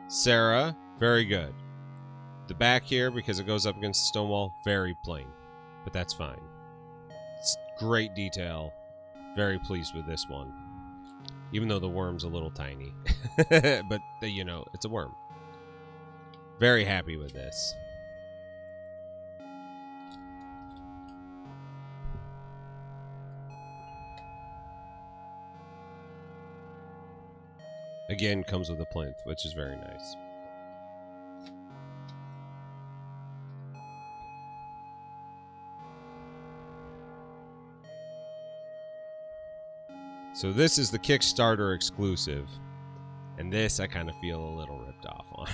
Sarah, very good. The back here, because it goes up against the stone wall, very plain. But that's fine. It's great detail. Very pleased with this one. Even though the worm's a little tiny. But, it's a worm. Very happy with this. Again, comes with a plinth, which is very nice. So this is the Kickstarter exclusive. And this I kind of feel a little ripped off on.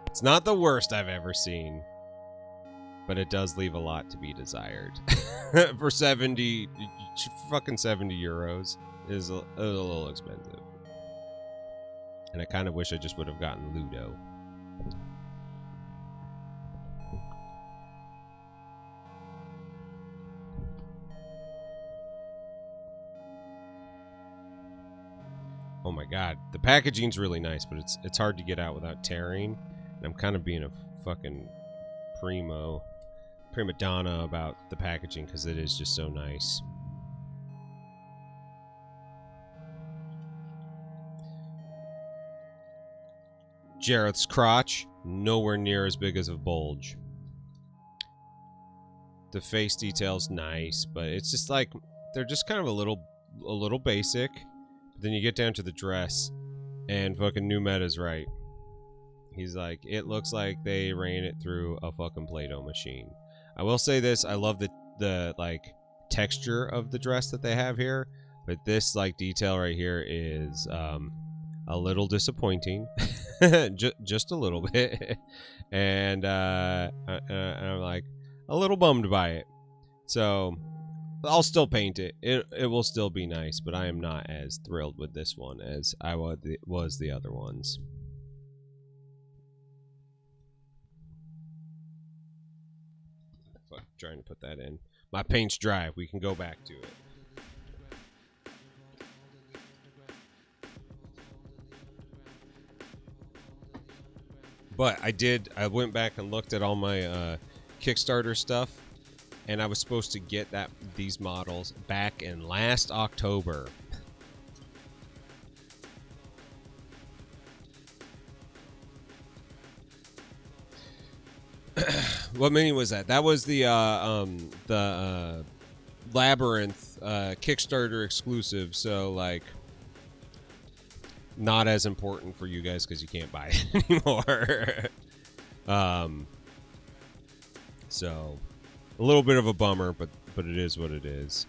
It's not the worst I've ever seen. But it does leave a lot to be desired. For 70 euros. Is a little expensive. And I kind of wish I just would have gotten Ludo. Oh my god, the packaging's really nice, but it's hard to get out without tearing. And I'm kind of being a fucking prima donna about the packaging because it is just so nice. Jareth's crotch, nowhere near as big as a bulge. The face detail's nice, but it's just like they're just kind of a little basic. But then you get down to the dress, and fucking New Meta's right. He's like, it looks like they ran it through a fucking Play-Doh machine. I will say this: I love the like texture of the dress that they have here, but this like detail right here is a little disappointing, just a little bit, and I'm like a little bummed by it. So I'll still paint it. It will still be nice, but I am not as thrilled with this one as I was the other ones. Fuck, trying to put that in. My paint's dry. We can go back to it. But I went back and looked at all my Kickstarter stuff, and I was supposed to get these models back in last October. What mini was that? That was the Labyrinth Kickstarter exclusive, so like not as important for you guys because you can't buy it anymore. So a little bit of a bummer, but it is what it is.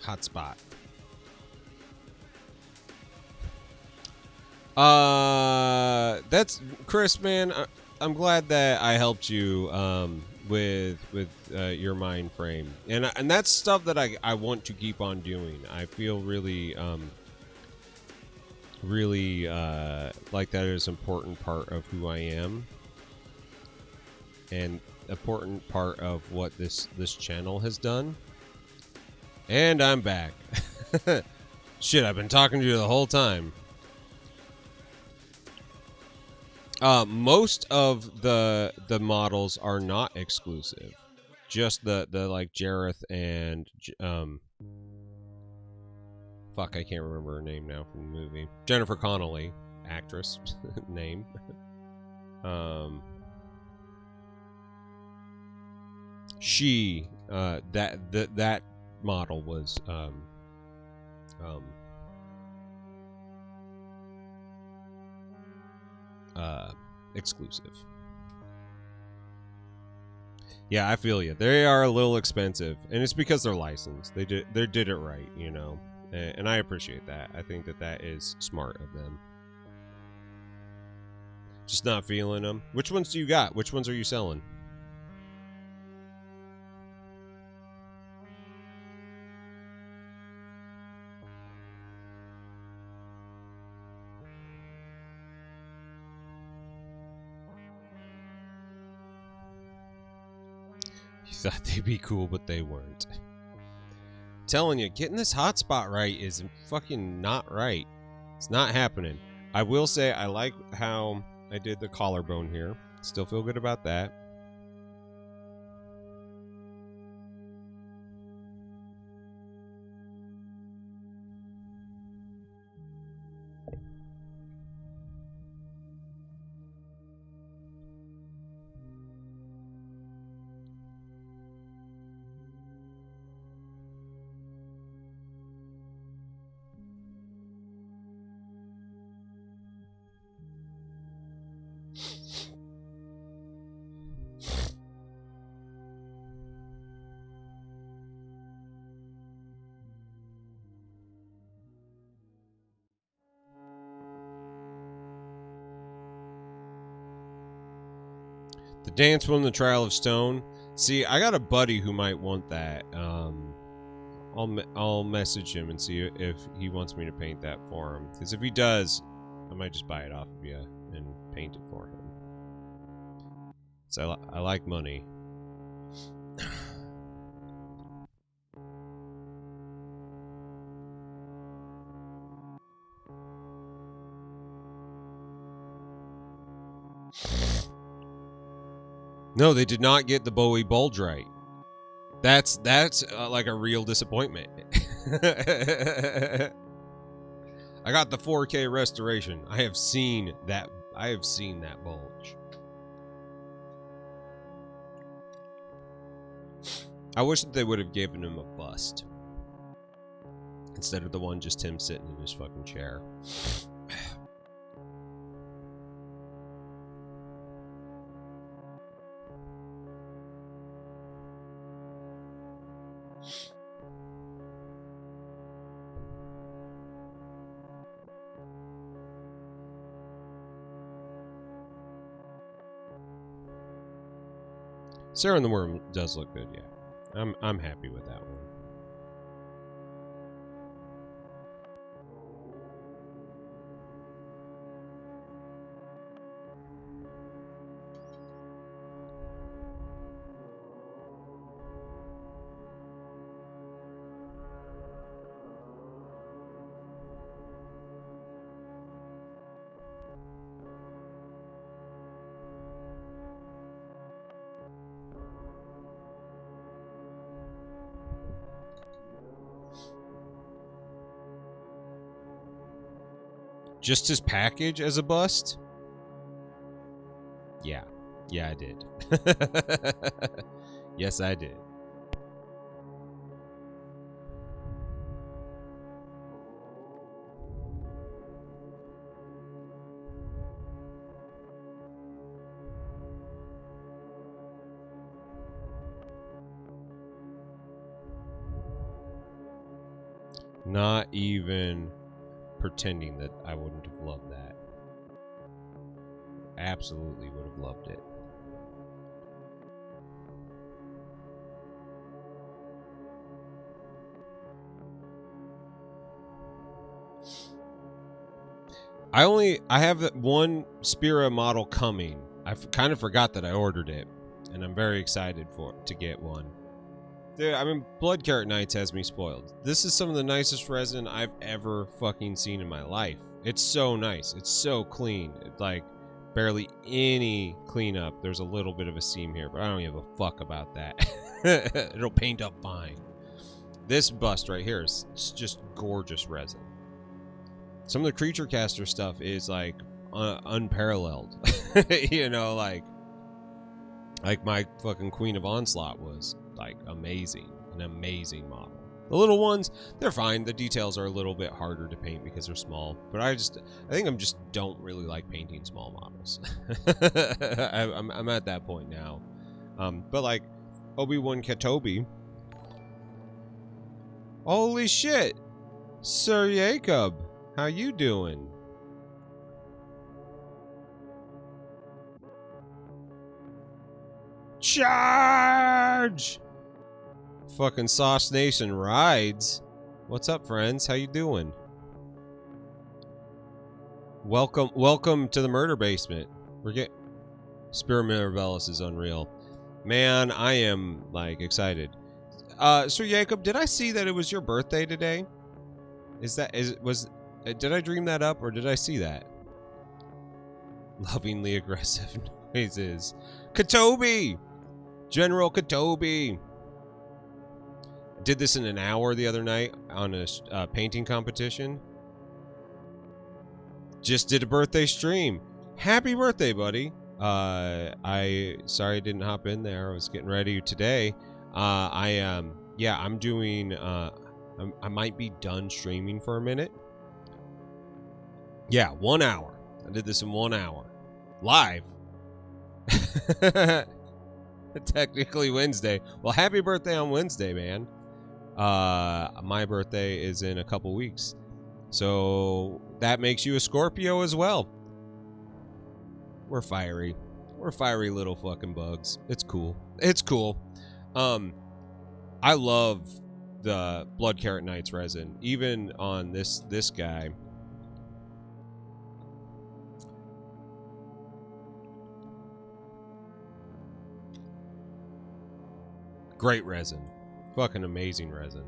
Hotspot. That's Chris, man. I'm glad that I helped you with your mind frame, and that's stuff that I want to keep on doing. I feel really like that is an important part of who I am, and important part of what this channel has done. And I'm back. Shit, I've been talking to you the whole time. Most of the models are not exclusive. Just the like Jareth and fuck, I can't remember her name now from the movie. Jennifer Connelly, actress name. She that model was exclusive. Yeah, I feel you. They are a little expensive, and it's because they're licensed. They did it right, you know, and I appreciate that. I think that is smart of them. Just not feeling them. Which ones do you got? Which ones are you selling? Thought they'd be cool, but they weren't. Telling you, getting this hotspot right is fucking not right. It's not happening. I will say I like how I did the collarbone here. Still feel good about that. The Dance One, The Trial of Stone. See, I got a buddy who might want that. I'll message him and see if he wants me to paint that for him. Because if he does, I might just buy it off of you and paint it for him. So I like money. No, they did not get the Bowie bulge right. That's like a real disappointment. I got the 4K restoration. I have seen that bulge. I wish that they would have given him a bust instead of the one just him sitting in his fucking chair. Sarah and the Worm does look good, yeah. I'm happy with that one. Just his package as a bust? Yeah. Yeah, I did. Yes, I did. Not even pretending that I wouldn't have loved that. Absolutely would have loved it. I have that one Spira model coming. I kind of forgot that I ordered it, and I'm very excited to get one. Dude, I mean, Blood Carrot Nights has me spoiled. This is some of the nicest resin I've ever fucking seen in my life. It's so nice. It's so clean. It's like barely any cleanup. There's a little bit of a seam here, but I don't give a fuck about that. It'll paint up fine. This bust right here is just gorgeous resin. Some of the Creature Caster stuff is like unparalleled. You know, like my fucking Queen of Onslaught was like amazing, an amazing model. The little ones, they're fine. The details are a little bit harder to paint because they're small, but I think I'm just don't really like painting small models. I'm at that point now. But like Obi-Wan Kenobi, holy shit, Sir Jacob, how you doing? Charge! Fucking Sauce Nation rides. What's up, friends? How you doing? Welcome to the murder basement. Spira Mirabellis is unreal. Man, I am like excited. Sir Jacob, did I see that it was your birthday today? Did I dream that up or did I see that? Lovingly aggressive noises. Kenobi! General Kenobi! I did this in an hour the other night on a painting competition. Just did a birthday stream. Happy birthday, buddy. Sorry I didn't hop in there. I was getting ready today. I'm doing, I might be done streaming for a minute. Yeah, 1 hour. I did this in 1 hour. Live. Technically Wednesday. Well, happy birthday on Wednesday, man. My birthday is in a couple weeks. So that makes you a Scorpio as well. We're fiery. We're fiery little fucking bugs. It's cool. It's cool. I love the Blood Carrot Knights resin. Even on this guy. Great resin. Fucking amazing resin.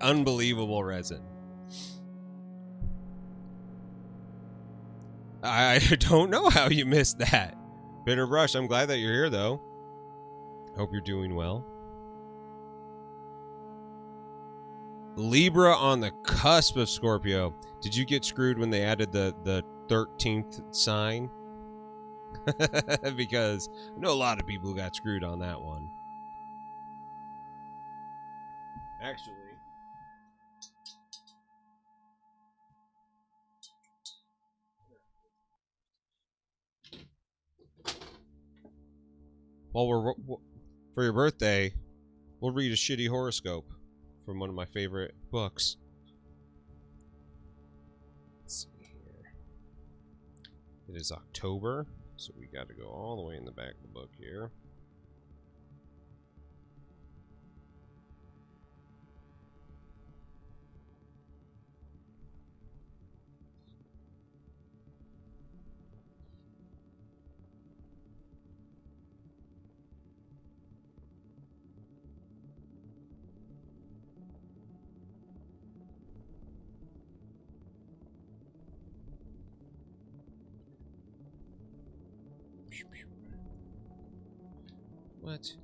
Unbelievable resin. I don't know how you missed that. Bitter Brush, I'm glad that you're here, though. Hope you're doing well. Libra on the cusp of Scorpio. Did you get screwed when they added the 13th sign? Because I know a lot of people who got screwed on that one. Actually, while for your birthday, we'll read a shitty horoscope from one of my favorite books. Let's see here. It is October, so we got to go all the way in the back of the book here. What? Did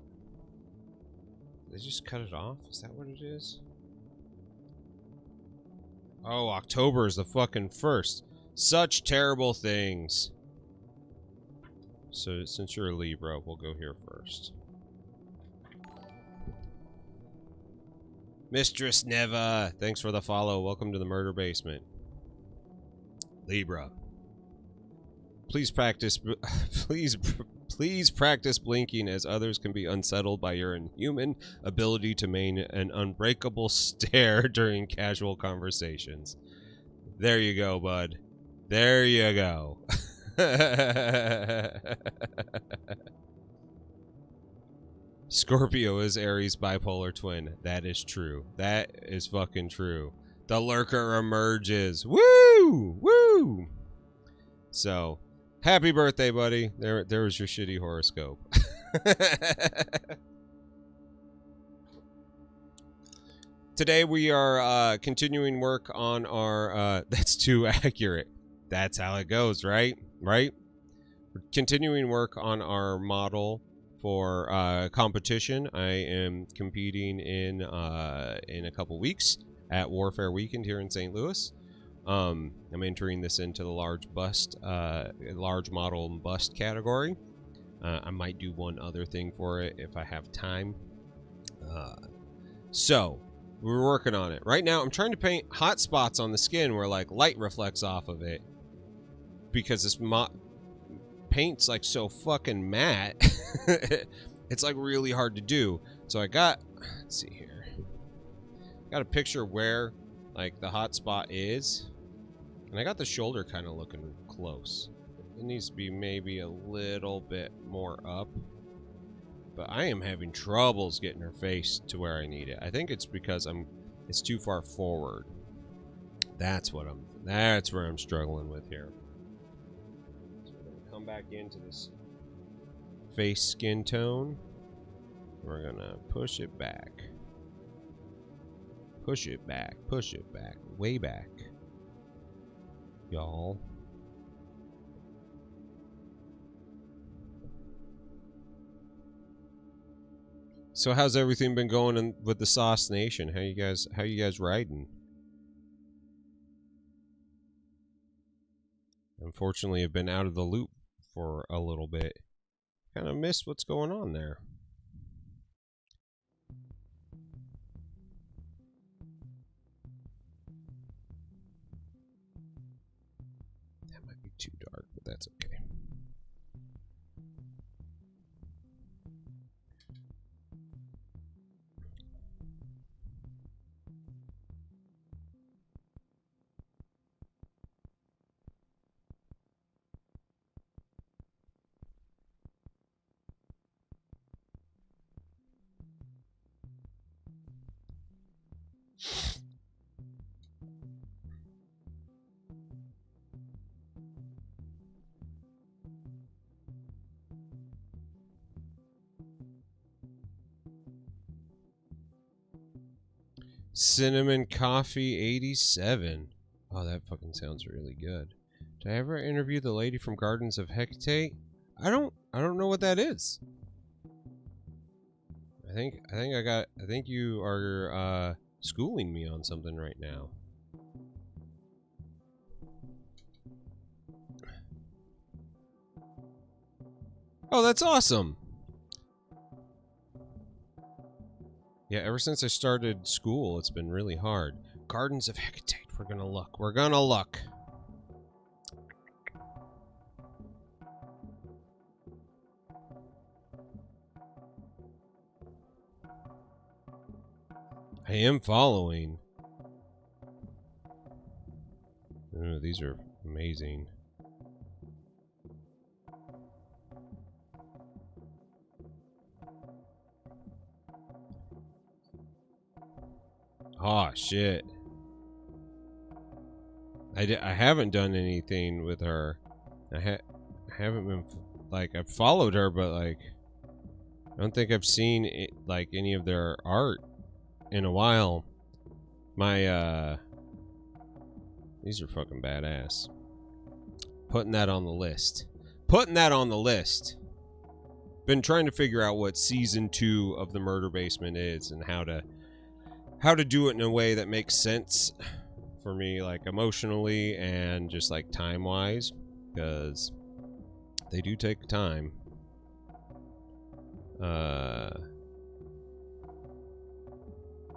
they just cut it off? Is that what it is? Oh, October is the fucking 1st. Such terrible things. So, since you're a Libra, we'll go here first. Mistress Neva, thanks for the follow. Welcome to the murder basement. Libra. Please practice... Please practice blinking, as others can be unsettled by your inhuman ability to maintain an unbreakable stare during casual conversations. There you go, bud. There you go. Scorpio is Aries' bipolar twin. That is true. That is fucking true. The lurker emerges. Woo! Woo! So... happy birthday, buddy. There was your shitty horoscope. Today we are continuing work on our... that's too accurate. That's how it goes, right? Right? We're continuing work on our model for competition. I am competing in a couple weeks at Warfare Weekend here in St. Louis. I'm entering this into the large model and bust category. I might do one other thing for it if I have time. So we're working on it right now. I'm trying to paint hot spots on the skin where like light reflects off of it, because this paint's like so fucking matte. It's like really hard to do. So I got, let's see here, got a picture where like the hot spot is. And I got the shoulder kind of looking close. It needs to be maybe a little bit more up. But I am having troubles getting her face to where I need it. I think it's because it's too far forward. That's where I'm struggling with here. So we're gonna come back into this face skin tone. We're gonna push it back. Push it back, way back. Y'all. So how's everything been going with the Sauce Nation? How you guys riding? Unfortunately, I've been out of the loop for a little bit. Kind of missed what's going on there. Too dark, but that's okay. Cinnamon Coffee 87. Oh, that fucking sounds really good. Did I ever interview the lady from Gardens of Hecate? I don't know what that is. I think you are schooling me on something right now. Oh, that's awesome. Yeah, ever since I started school, it's been really hard. Gardens of Hecate. We're gonna look. We're gonna look. I am following. Oh, these are amazing. Oh, shit. I haven't done anything with her. I haven't been, like, I've followed her, but, like, I don't think I've seen, it, like, any of their art in a while. My, these are fucking badass. Putting that on the list. Putting that on the list. Been trying to figure out what season 2 of the Murder Basement is and how to do it in a way that makes sense for me, like emotionally and just like time wise, because they do take time.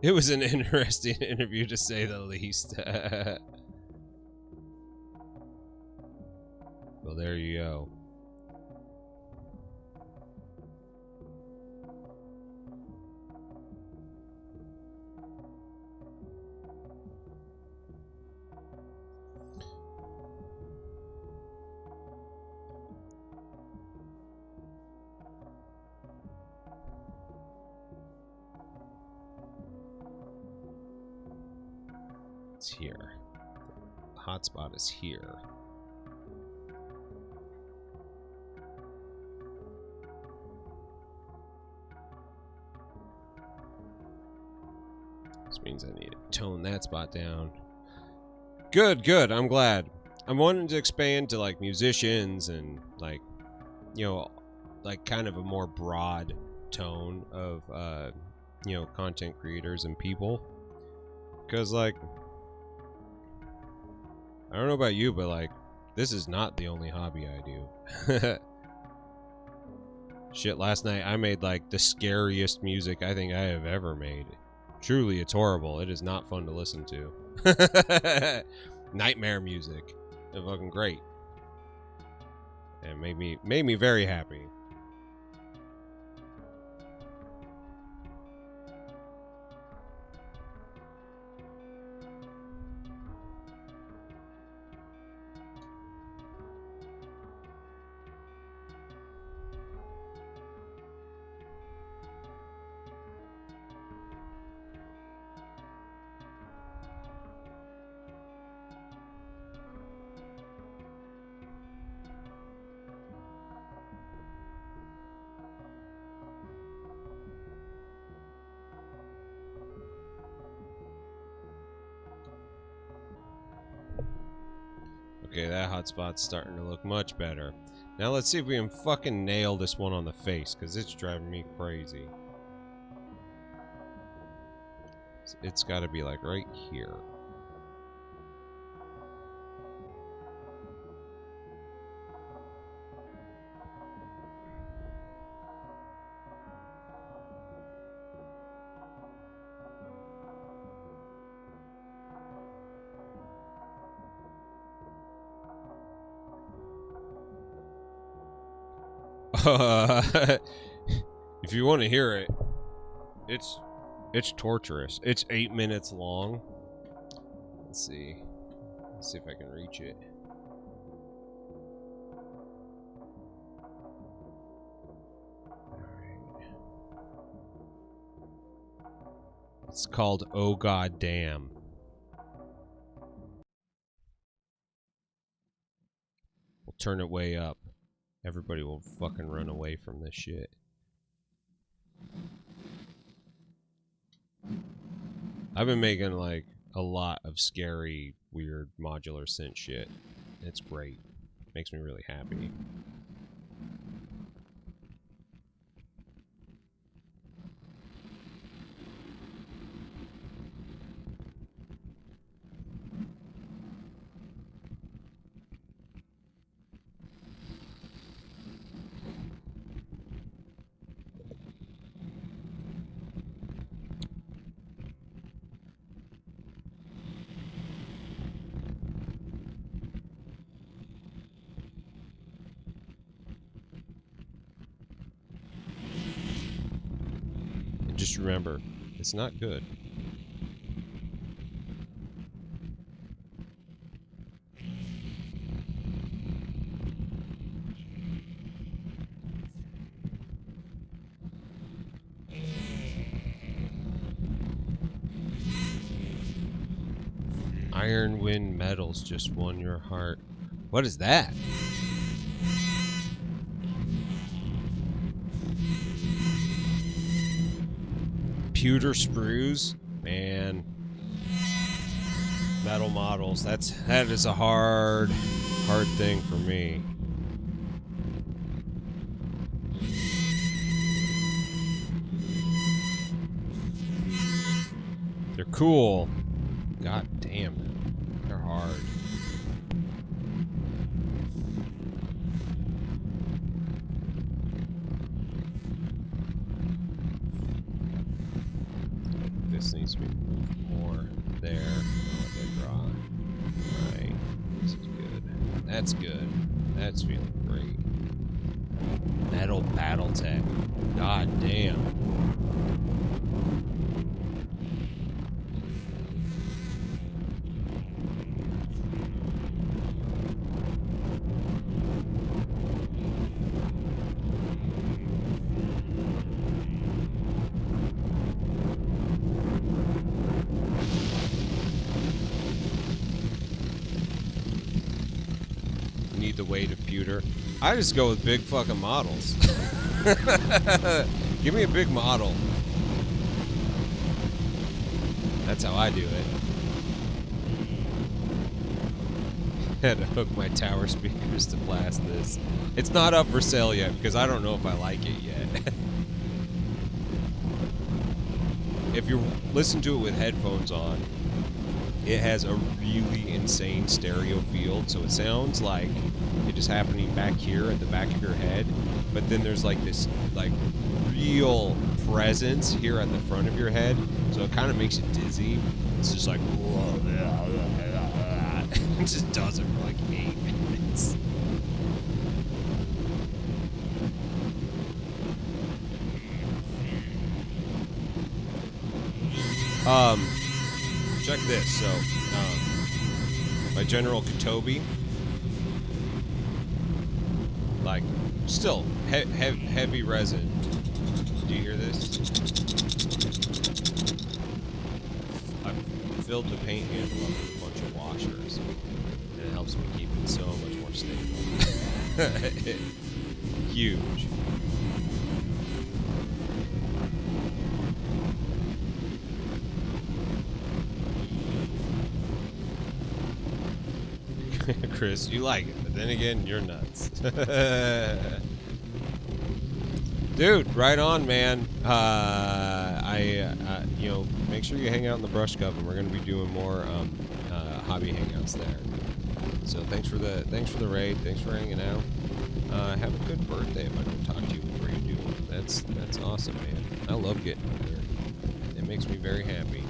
It was an interesting interview to say the least. Well, there you go. It's here. The hotspot is here. This means I need to tone that spot down. Good, good. I'm glad. I'm wanting to expand to like musicians and like, you know, like kind of a more broad tone of, you know, content creators and people. Because like, I don't know about you, but like, this is not the only hobby I do. Shit, last night I made like the scariest music I think I have ever made. Truly, it's horrible. It is not fun to listen to. Nightmare music. It's fucking great. And made me very happy. Okay, that hotspot's starting to look much better. Now let's see if we can fucking nail this one on the face, because it's driving me crazy. It's got to be like right here. If you want to hear it, it's torturous. It's 8 minutes long. Let's see if I can reach it. Alright. It's called Oh God Damn. We'll turn it way up. Everybody will fucking run away from this shit. I've been making like a lot of scary, weird modular synth shit. It's great. Makes me really happy. Just remember, it's not good. Iron Wind Metals just won your heart. What is that? Pewter sprues? Man. Metal models. That is a hard thing for me. They're cool. God damn it. They're hard. This needs to be moved more there. Let that draw. Right. This is good. That's good. That's feeling great. Metal Battletech. God damn. The weight of pewter. I just go with big fucking models. Give me a big model. That's how I do it. Had to hook my tower speakers to blast this. It's not up for sale yet because I don't know if I like it yet. If you listen to it with headphones on, it has a really insane stereo field, so it sounds like it is happening back here at the back of your head, but then there's like this like real presence here at the front of your head, so it kind of makes you dizzy. It's just like it just does it for like 8 minutes. Check this. So, my General Katobi, like, still heavy resin. Do you hear this? I've filled the paint handle up with a bunch of washers, and it helps me keep it so much more stable. Huge. Chris, you like it, but then again, you're nuts. Dude, right on, man. You know, make sure you hang out in the brush coven. We're gonna be doing more hobby hangouts there. So thanks for the raid. Thanks for hanging out. Have a good birthday if I don't talk to you before you do one. That's awesome, man. I love getting older. It makes me very happy.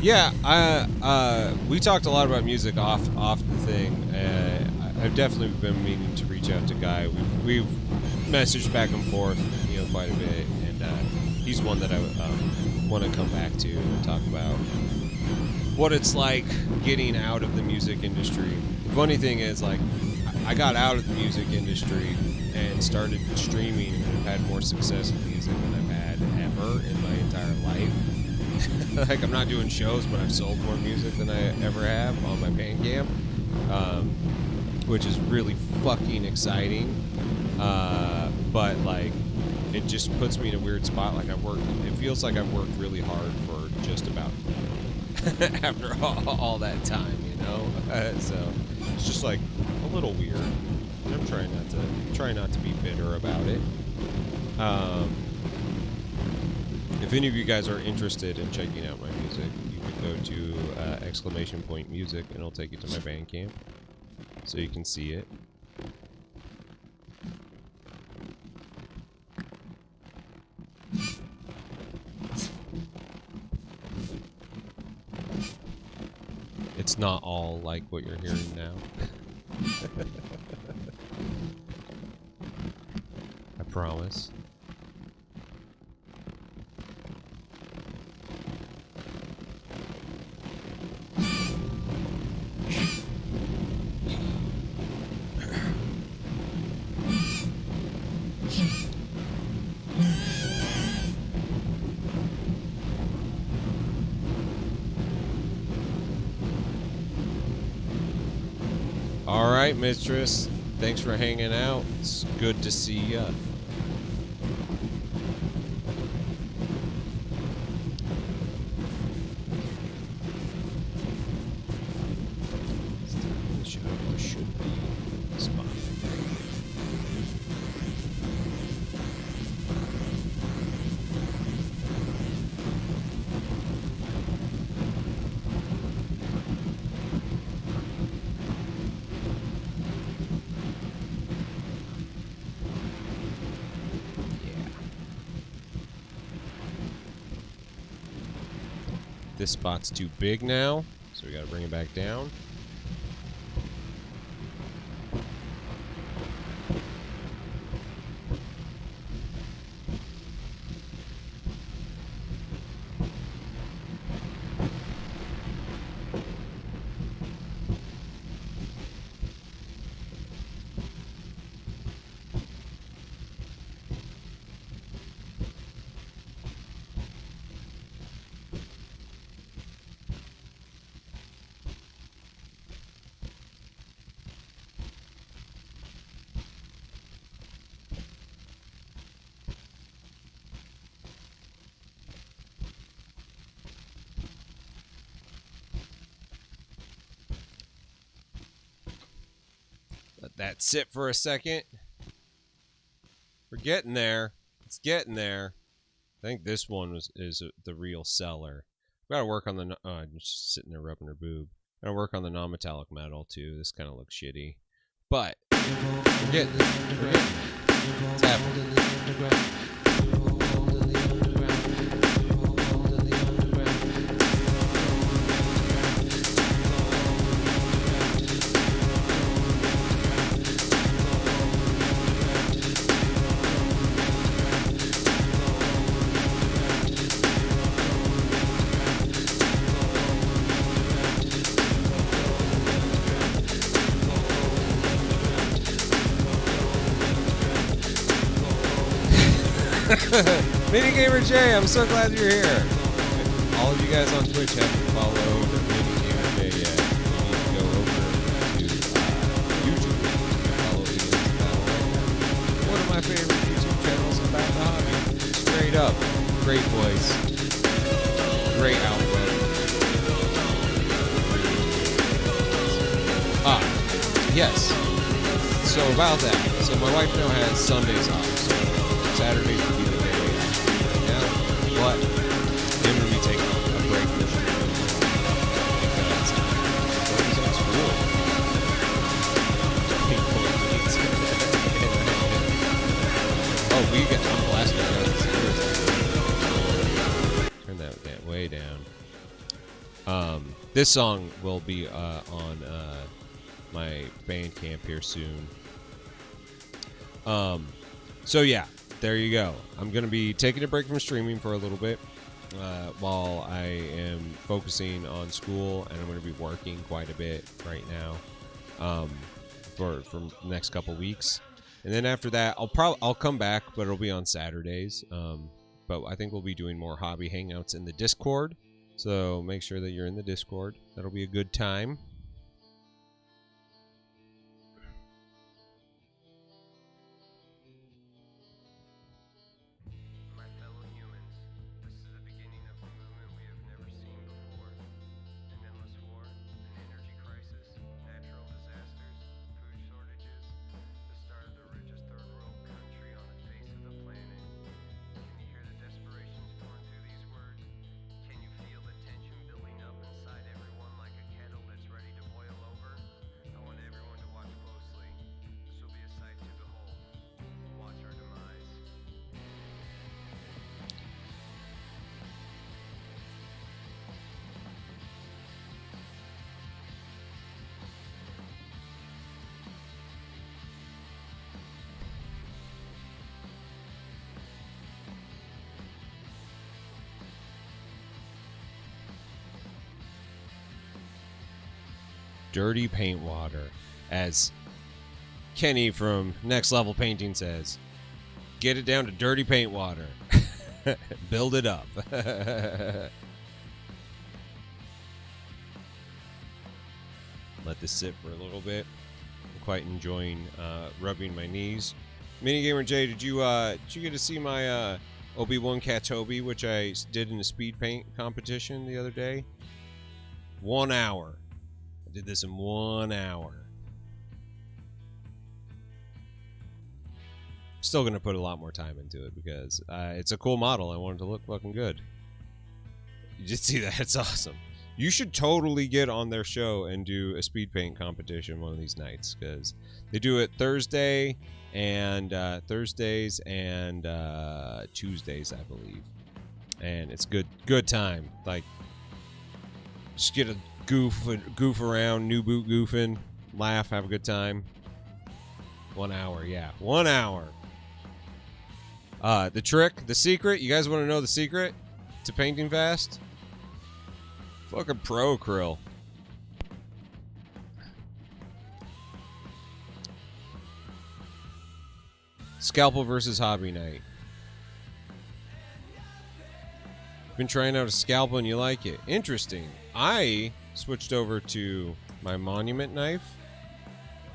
Yeah, we talked a lot about music off the thing. I've definitely been meaning to reach out to Guy. We've messaged back and forth, you know, quite a bit, and he's one that I want to come back to and talk about what it's like getting out of the music industry. The funny thing is, like, I got out of the music industry and started streaming and have had more success in music than I've had ever in my entire life. Like, I'm not doing shows, but I've sold more music than I ever have on my Bandcamp, which is really fucking exciting. But, like, it just puts me in a weird spot. Like, it feels like I've worked really hard for just about after all that time, you know? So it's just like a little weird. And I'm trying not to be bitter about it. If any of you guys are interested in checking out my music, you can go to ! Music, and it'll take you to my Bandcamp, so you can see it. It's not all like what you're hearing now. I promise. All right, mistress. Thanks for hanging out. It's good to see ya. Should be spot. This spot's too big now, so we gotta bring it back down. Let that sit for a second. We're getting there. It's getting there. I think this one is the real seller. We gotta work on the. I'm just sitting there rubbing her boob. Gotta work on the non-metallic metal too. This kind of looks shitty, but we're getting there. We're getting there. It's happening. Mini Gamer J, I'm so glad you're here. All of you guys on Twitch haven't followed Mini Gamer J yet. You need to go over to YouTube and follow Ian's channel right now. One of my favorite YouTube channels about the hobby. Straight up. Great voice. Great output. Yes. So about that. So my wife now has Sundays off. So Saturdays will be the day now. But I'm going to be taking a break this year because I'm at school. Oh, we got I'm blasting down the stairs. Turn that way down. This song will be on my Bandcamp here soon. So yeah, there you go. I'm gonna be taking a break from streaming for a little bit while I am focusing on school, and I'm gonna be working quite a bit right now for the next couple weeks. And then after that, I'll come back, but it'll be on Saturdays. But I think we'll be doing more hobby hangouts in the Discord. So make sure that you're in the Discord. That'll be a good time. Dirty paint water, as Kenny from Next Level Painting says. Get it down to dirty paint water. Build it up. Let this sit for a little bit. I'm quite enjoying rubbing my knees. Minigamer J, did you get to see my Obi-Wan Katobi, which I did in a speed paint competition the other day? 1 hour. I did this in 1 hour. Still gonna put a lot more time into it because it's a cool model. I want it to look fucking good. You just see that? It's awesome. You should totally get on their show and do a speed paint competition one of these nights, because they do it Thursdays and Tuesdays, I believe, and it's good time. Like, just get a goof around, new boot goofing, laugh, have a good time. 1 hour, yeah, 1 hour. The trick, the secret. You guys want to know the secret to painting fast? Fucking pro acryl. Scalpel versus hobby night. Been trying out a scalpel and you like it. Interesting. I switched over to my monument knife,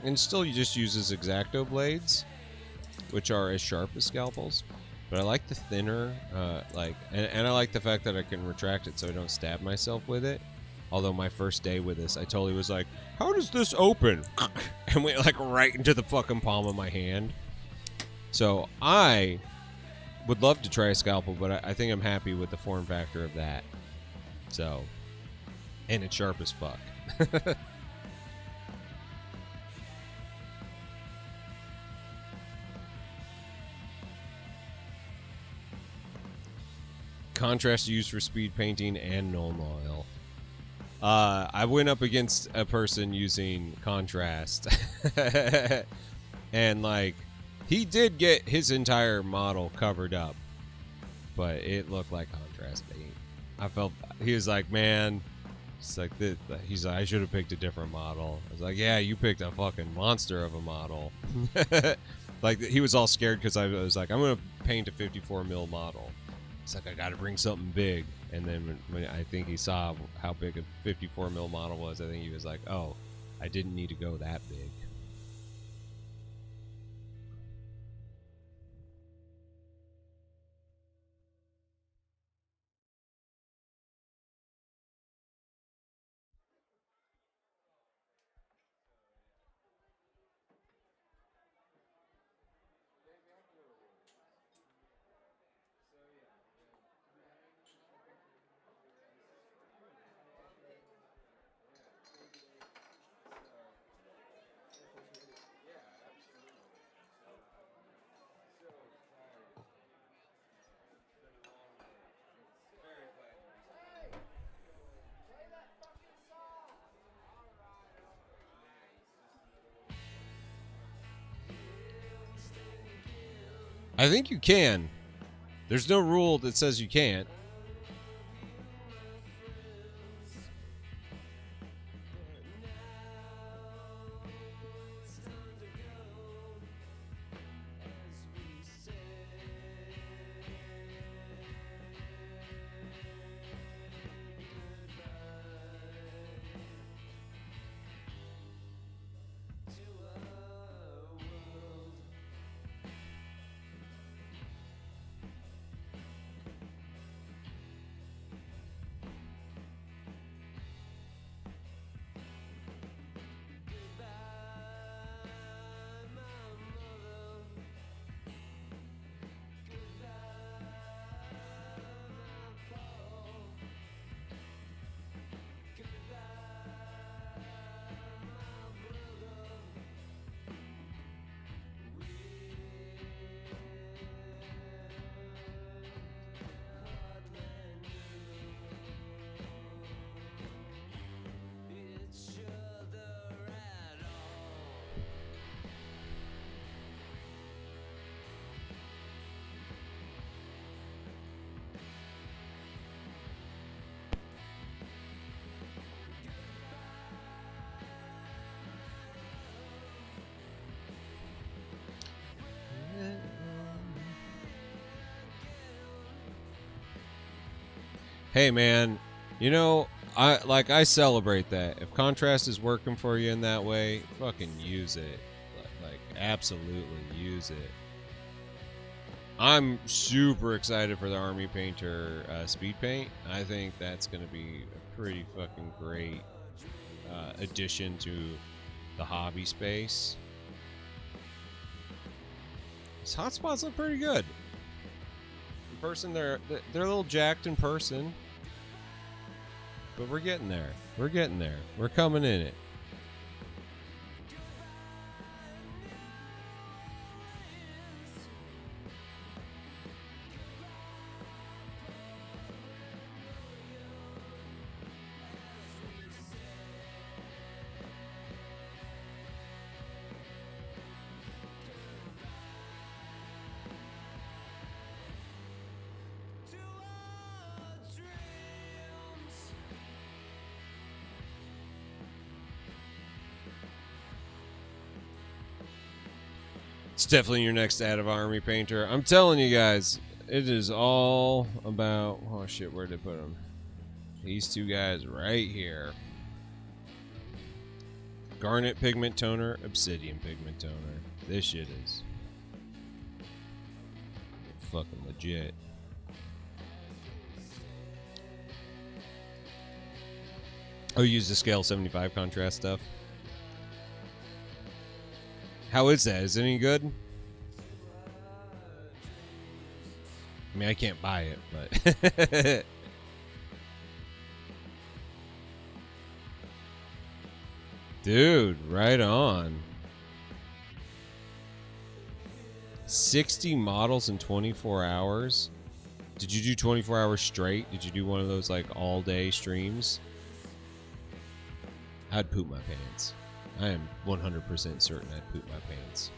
and still you just uses X-Acto blades, which are as sharp as scalpels. But I like the thinner, and I like the fact that I can retract it so I don't stab myself with it. Although my first day with this, I totally was like, how does this open? And went like right into the fucking palm of my hand. So I would love to try a scalpel, but I think I'm happy with the form factor of that. So, and it's sharp as fuck. Contrast used for speed painting and Nuln Oil. I went up against a person using contrast, and like, he did get his entire model covered up, but it looked like contrast paint. I felt, he was like, man, it's like this. He's like, I should have picked a different model. I was like, yeah, you picked a fucking monster of a model. Like, he was all scared because I was like, I'm gonna paint a 54 mil model. It's like, I gotta bring something big. And then when I think he saw how big a 54 mil model was, I think he was like, oh, I didn't need to go that big. I think you can. There's no rule that says you can't. Hey man, you know, I celebrate that. If contrast is working for you in that way, fucking use it. Like absolutely use it. I'm super excited for the Army Painter speed paint. I think that's going to be a pretty fucking great addition to the hobby space. These hotspots look pretty good. In person, they're a little jacked in person, but we're getting there. We're getting there. We're coming in it. It's definitely your next ad of Army Painter. I'm telling you guys, it is all about... Oh shit, where'd they put them? These two guys right here. Garnet Pigment Toner, Obsidian Pigment Toner. This shit is fucking legit. Oh, you use the scale 75 contrast stuff? How is that? Is it any good? I mean, I can't buy it, but... Dude, right on. 60 models in 24 hours? Did you do 24 hours straight? Did you do one of those, like, all-day streams? I'd poop my pants. I am 100% certain I'd poop my pants.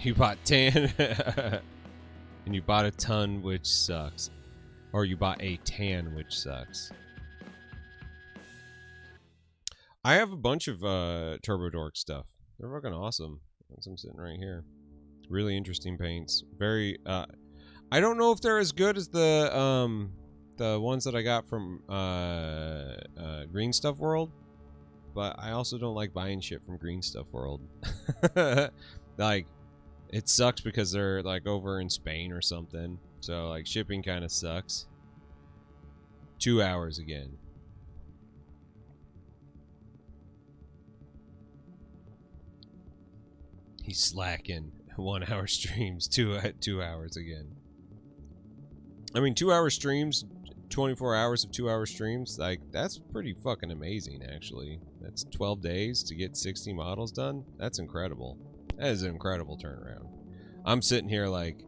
You bought 10 and you bought a ton, which sucks. Or you bought a tan, which sucks. I have a bunch of Turbo Dork stuff. They're fucking awesome. I'm sitting right here. Really interesting paints. Very. I don't know if they're as good as the ones that I got from Green Stuff World, but I also don't like buying shit from Green Stuff World. Like, it sucks because they're like over in Spain or something. So, like, shipping kind of sucks. 2 hours again. He's slacking. 1 hour streams, 2 hours again. I mean, 2 hour streams 24 hours of 2-hour streams, like, that's pretty fucking amazing, actually. That's 12 days to get 60 models done. That's incredible. That is an incredible turnaround. I'm sitting here like,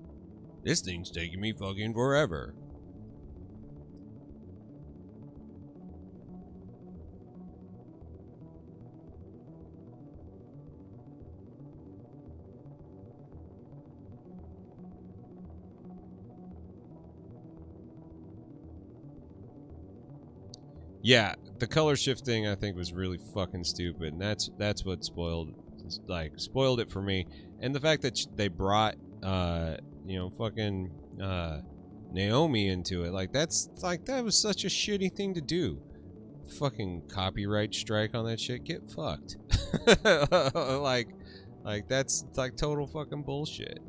this thing's taking me fucking forever. Yeah, the color shifting I think was really fucking stupid, and that's what spoiled it for me. And the fact that they brought you know, fucking Naomi into it, like, that was such a shitty thing to do. Fucking copyright strike on that shit, get fucked. like that's like total fucking bullshit.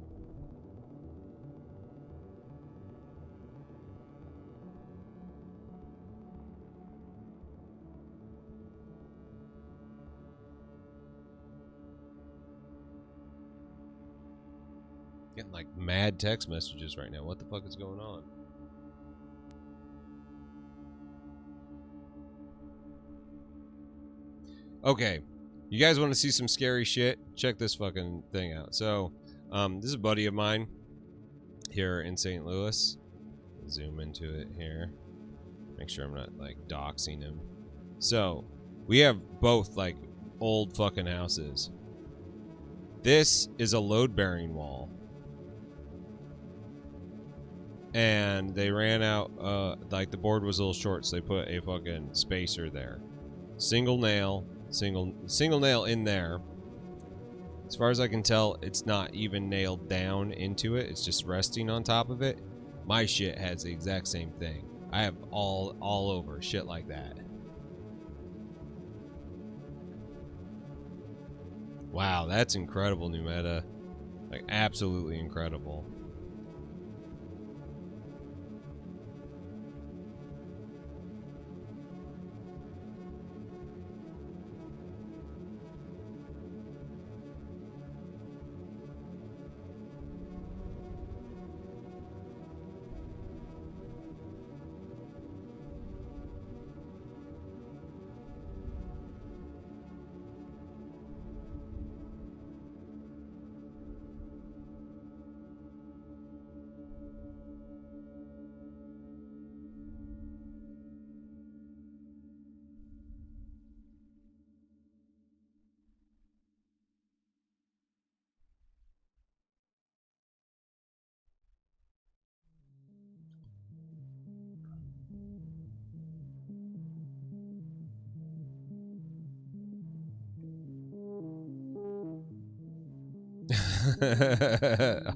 Getting like mad text messages right now. What the fuck is going on? Okay, you guys want to see some scary shit? Check this fucking thing out. So, this is a buddy of mine here in St. Louis. Zoom into it here. Make sure I'm not like doxing him. So, we have both like old fucking houses. This is a load-bearing wall. And they ran out, like the board was a little short, so they put a fucking spacer there. Single nail in there. As far as I can tell, it's not even nailed down into it. It's just resting on top of it. My shit has the exact same thing. I have all over shit like that. Wow, that's incredible, new meta. Like, absolutely incredible.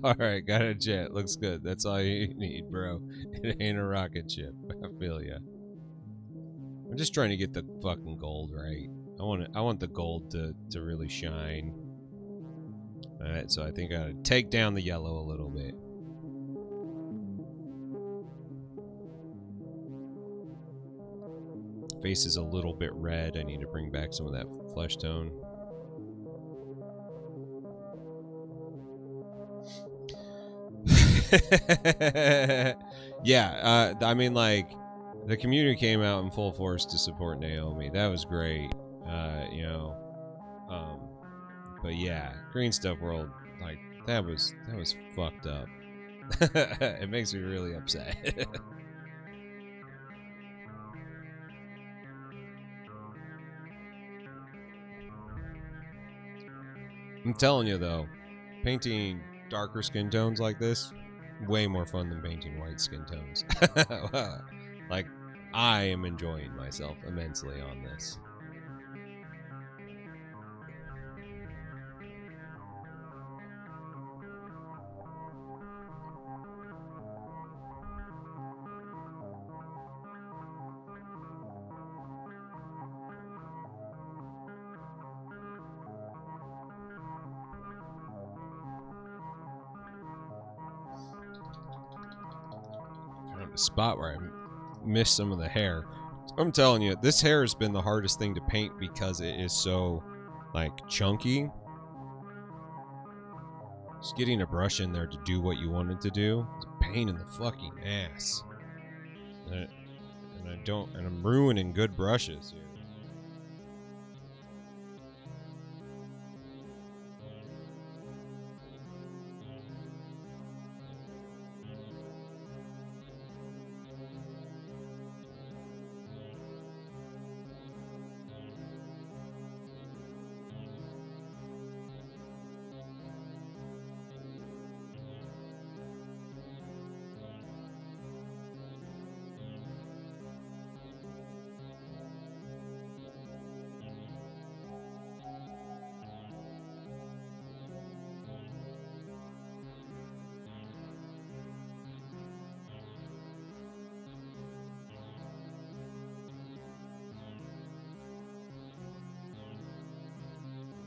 Alright, got a jet. Looks good. That's all you need, bro. It ain't a rocket ship. I feel ya. I'm just trying to get the fucking gold right. I want the gold to really shine. Alright, so I think I gotta take down the yellow a little bit. Face is a little bit red. I need to bring back some of that flesh tone. Yeah, I mean, like, the community came out in full force to support Naomi. That was great. You know, but yeah, Green Stuff World, like, that was fucked up. It makes me really upset. I'm telling you though, painting darker skin tones like this, way more fun than painting white skin tones. Like, I am enjoying myself immensely on this. The spot where I missed some of the hair. I'm telling you, this hair has been the hardest thing to paint because it is so, like, chunky. Just getting a brush in there to do what you wanted to do is a pain in the fucking ass. and I'm ruining good brushes here.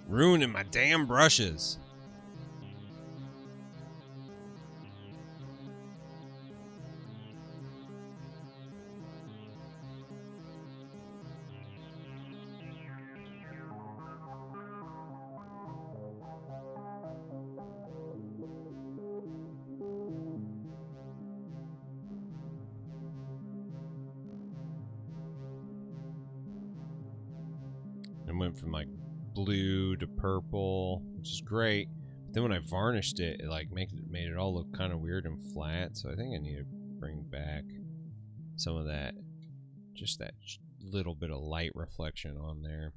Ruining my damn brushes. I went from like blue to purple, which is great. But then when I varnished it, it like made it all look kind of weird and flat. So I think I need to bring back some of that, just that little bit of light reflection on there.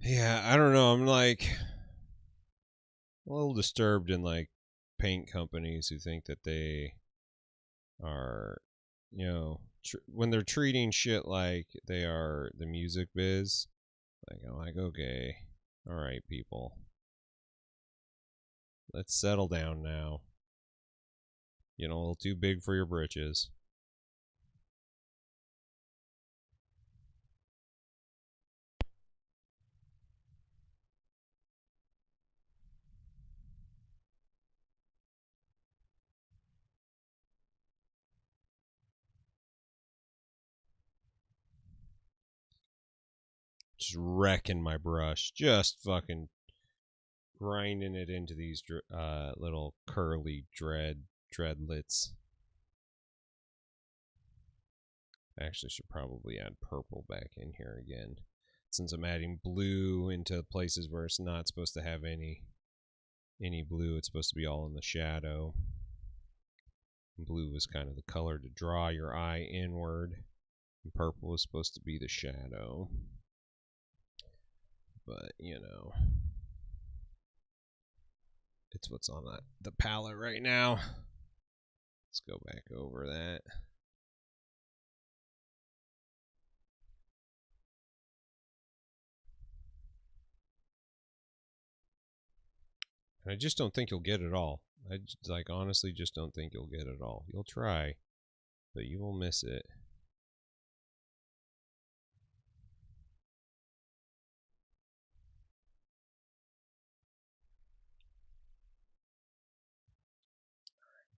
Yeah, I don't know. I'm like a little disturbed in like paint companies who think that they are, you know, when they're treating shit like they are the music biz. Like, I'm like, okay, all right, people, let's settle down now. You know, a little too big for your britches. Just wrecking my brush. Just fucking grinding it into these little curly dreadlets. I actually should probably add purple back in here again, since I'm adding blue into places where it's not supposed to have any blue. It's supposed to be all in the shadow. Blue is kind of the color to draw your eye inward, and purple is supposed to be the shadow. But, you know, it's what's on the palette right now. Let's go back over that. And I just don't think you'll get it all. I just, like, honestly just don't think you'll get it all. You'll try, but you will miss it.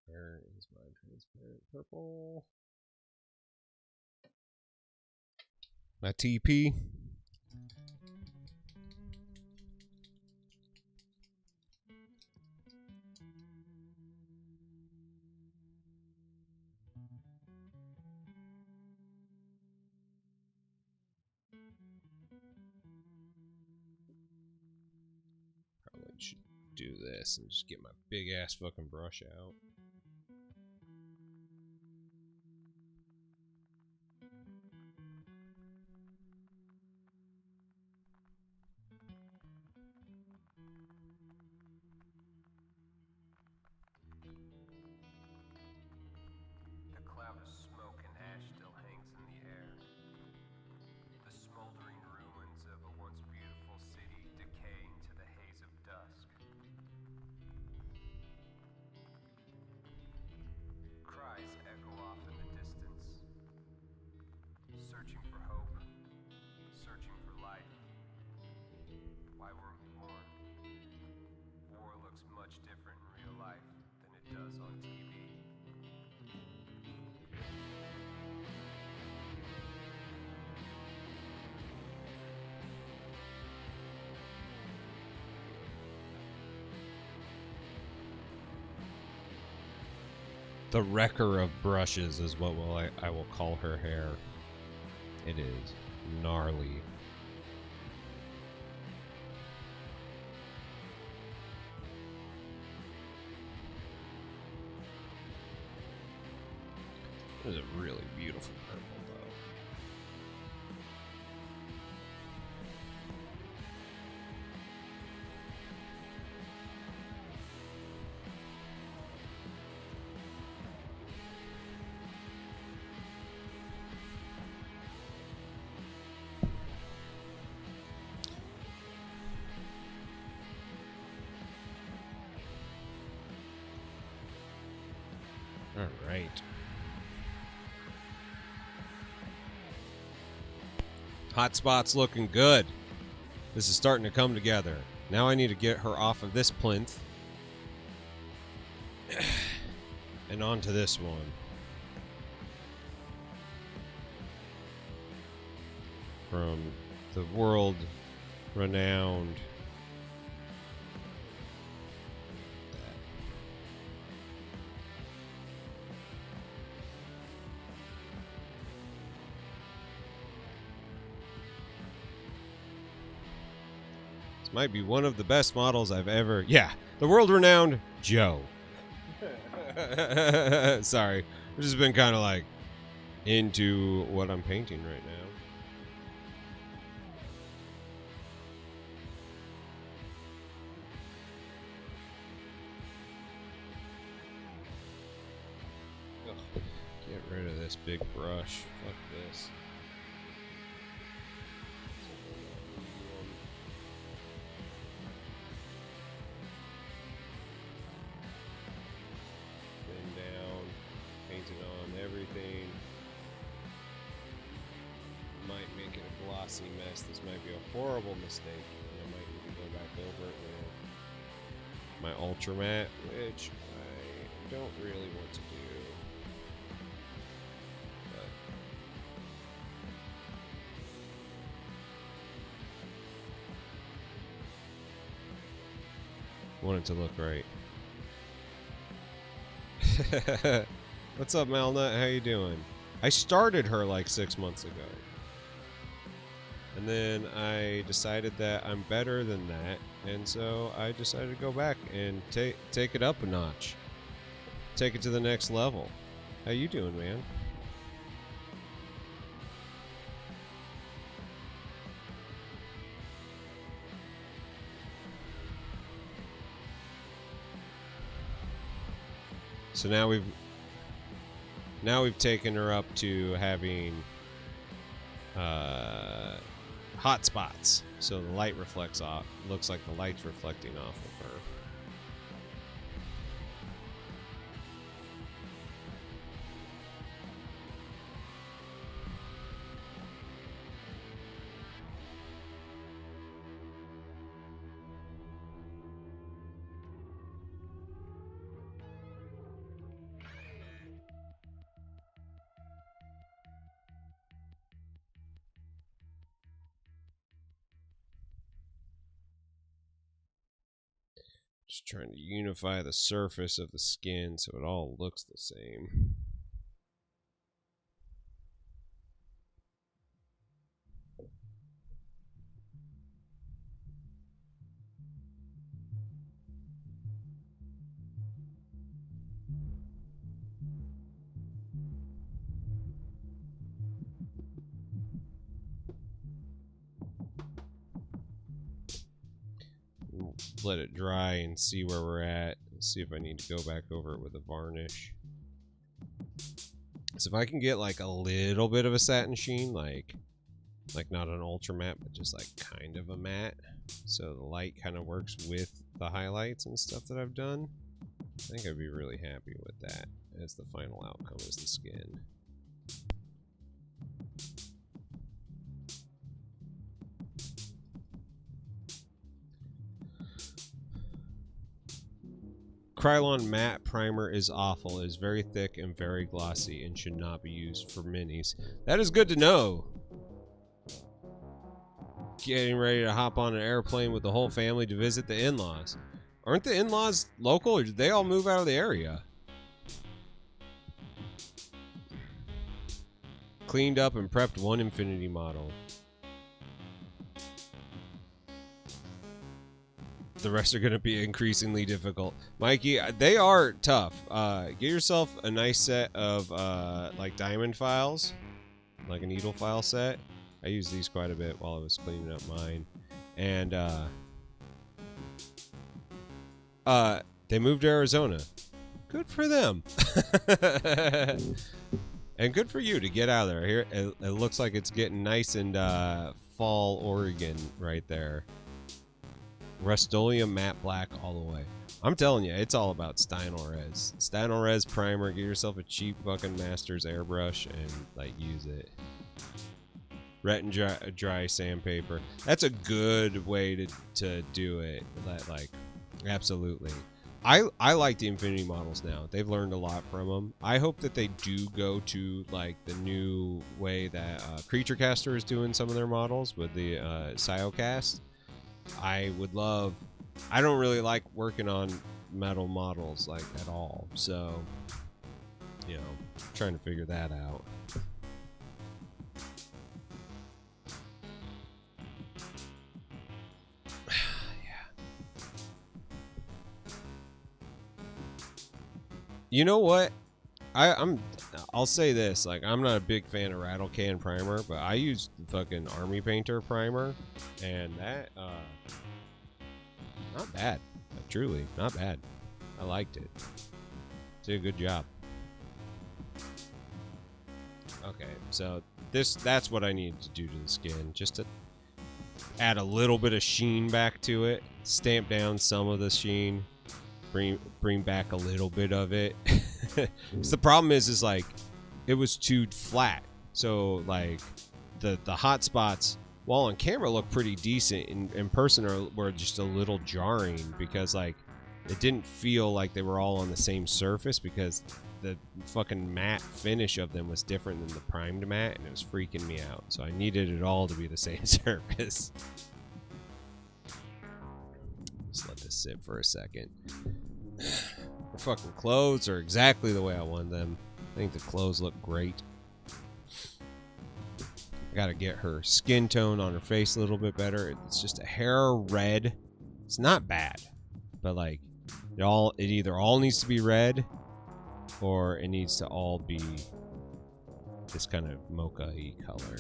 Where is my transparent purple? My TP. Probably should do this and just get my big ass fucking brush out. The cloud of smoke and ash still hangs in the air. The smoldering ruins of a once beautiful city decaying to the haze of dusk. why we're more. War looks much different in real life than it does on TV. The wrecker of brushes is what I will call her hair. It is gnarly. It is a really beautiful purple, though. All right. Hotspot's looking good. This is starting to come together. Now I need to get her off of this plinth and onto this one. From the world-renowned might be one of the best models I've ever... Yeah, the world-renowned Joe. Sorry. I've just been kind of like into what I'm painting right now. Ugh, get rid of this big brush. Fuck this. Mess. This might be a horrible mistake, and I might need to go back over it with my ultra matte, which I don't really want to do. But want it to look right. What's up, Malnut? How you doing? I started her like 6 months ago. And then I decided that I'm better than that, and so I decided to go back and take it up a notch. Take it to the next level. How you doing, man? So now we've taken her up to having hot spots, so the light reflects off. Looks like the light's reflecting off of her. Just trying to unify the surface of the skin so it all looks the same. Let it dry and see where we're at. See if I need to go back over it with a varnish. So if I can get like a little bit of a satin sheen, like not an ultra matte, but just like kind of a matte, so the light kind of works with the highlights and stuff that I've done, I think I'd be really happy with that as the final outcome is the skin. Krylon matte primer is awful. It is very thick and very glossy and should not be used for minis. That is good to know. Getting ready to hop on an airplane with the whole family to visit the in-laws. Aren't the in-laws local, or did they all move out of the area? Cleaned up and prepped one Infinity model. The rest are going to be increasingly difficult. Mikey, they are tough. Get yourself a nice set of like diamond files, like a needle file set. I used these quite a bit while I was cleaning up mine. And they moved to Arizona. Good for them. And good for you to get out of there. Here, it looks like it's getting nice and fall Oregon right there. Rust-Oleum matte black all the way. I'm telling you, it's all about Stynylrez. Stynylrez primer. Get yourself a cheap fucking Masters airbrush and like use it. Wet and dry sandpaper. That's a good way to do it. That, like, absolutely. I like the Infinity models now. They've learned a lot from them. I hope that they do go to like the new way that Creature Caster is doing some of their models with the Siocast. I would love. I don't really like working on metal models like at all. So, you know, trying to figure that out. You know what? I'll say this, like, I'm not a big fan of Rattle Can primer, but I use the fucking Army Painter primer, and that not bad. Truly, not bad. I liked it. Did a good job. Okay, so that's what I need to do to the skin, just to add a little bit of sheen back to it, stamp down some of the sheen. Bring back a little bit of it. So the problem is like it was too flat. So like the hot spots, while on camera look pretty decent, in person were just a little jarring because like it didn't feel like they were all on the same surface because the fucking matte finish of them was different than the primed matte, and it was freaking me out. So I needed it all to be the same surface. Just let this sit for a second. The fucking clothes are exactly the way I want them. I think the clothes look great. I gotta get her skin tone on her face a little bit better. It's just a hair red. It's not bad, but like it either all needs to be red or it needs to all be this kind of mocha-y color.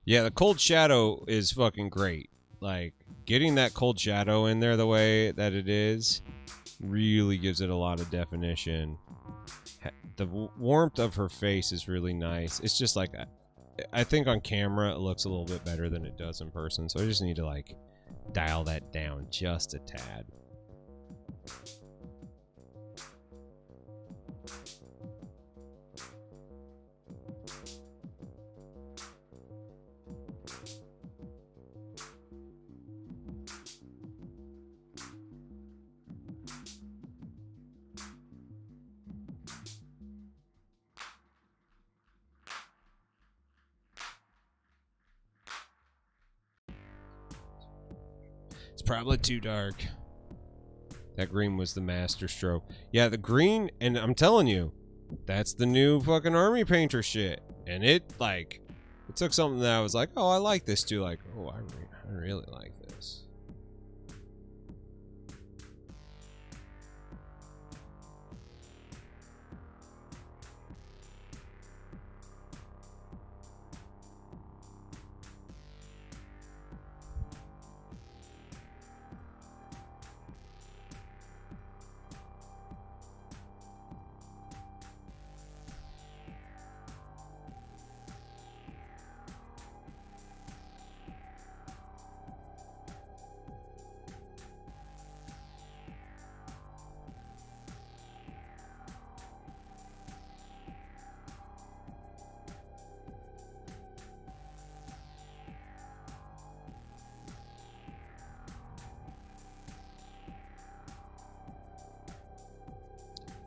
Yeah, the cold shadow is fucking great. Like, getting that cold shadow in there the way that it is really gives it a lot of definition. The warmth of her face is really nice. It's just like, I think on camera it looks a little bit better than it does in person. So I just need to like dial that down just a tad. It's probably too dark. That green was the master stroke. Yeah, the green, and I'm telling you, that's the new fucking Army Painter shit. And it, like, it took something that I was like, oh, I like this too. Like, oh, I really like this.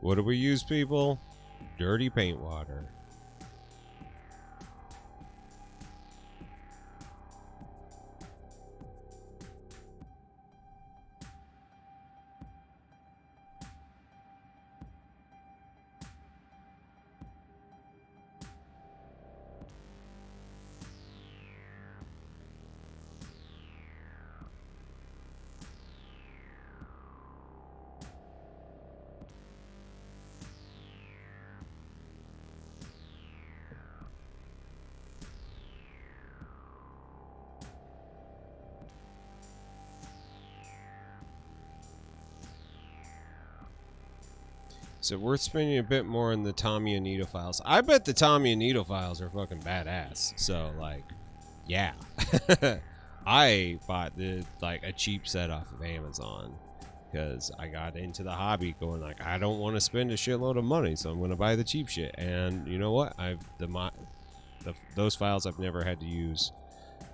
What do we use, people? Dirty paint water. Is it worth spending a bit more on the Tommy and Nito files? I bet the Tommy and Nito files are fucking badass. So, like, yeah. I bought like a cheap set off of Amazon because I got into the hobby going like, I don't want to spend a shitload of money, so I'm going to buy the cheap shit. And you know what? Those files I've never had to use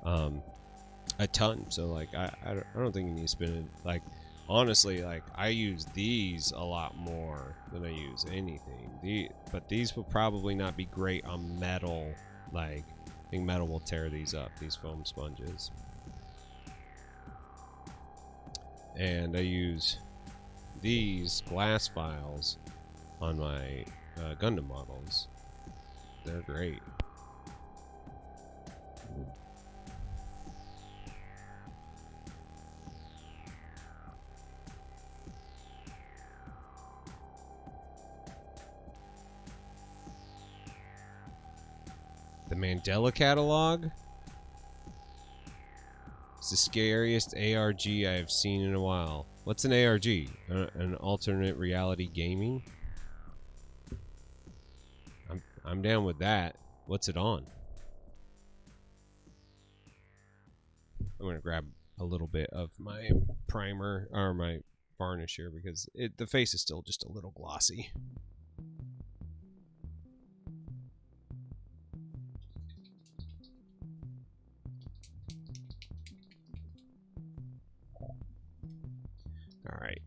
a ton. So, like, I don't think you need to spend it. Like, honestly, like, I use these a lot more than I use anything. But these will probably not be great on metal. Like, I think metal will tear these up, these foam sponges. And I use these glass files on my Gundam models. They're great. The Mandela Catalog? It's the scariest ARG I have seen in a while. What's an ARG? An alternate reality gaming? I'm down with that. What's it on? I'm gonna grab a little bit of my primer or my varnish here because the face is still just a little glossy. All right.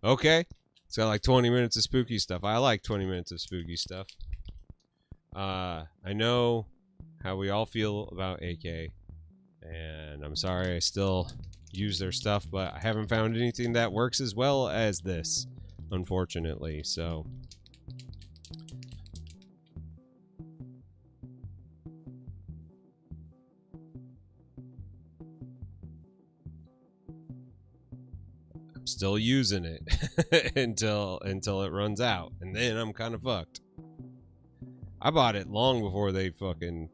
Okay. It's got like 20 minutes of spooky stuff. I like 20 minutes of spooky stuff. I know how we all feel about AK, and I'm sorry I still use their stuff, but I haven't found anything that works as well as this, unfortunately. So I'm still using it until it runs out, and then I'm kind of fucked. I bought it long before they fucking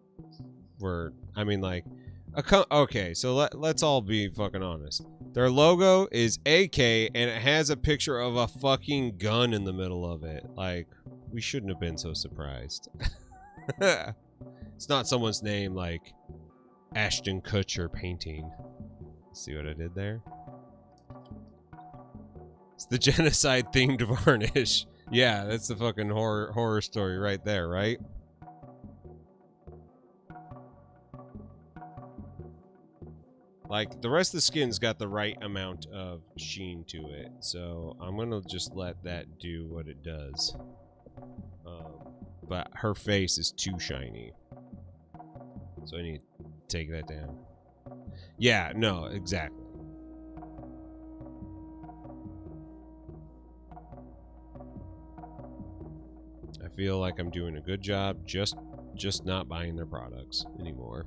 were. I mean, like, okay, so let's all be fucking honest. Their logo is AK, and it has a picture of a fucking gun in the middle of it. Like, we shouldn't have been so surprised. It's not someone's name like Ashton Kutcher painting. See what I did there? It's the genocide themed varnish. Yeah, that's the fucking horror story right there, right? Like, the rest of the skin's got the right amount of sheen to it, so I'm gonna just let that do what it does. But her face is too shiny, so I need to take that down. Yeah, no, exactly. I feel like I'm doing a good job just not buying their products anymore.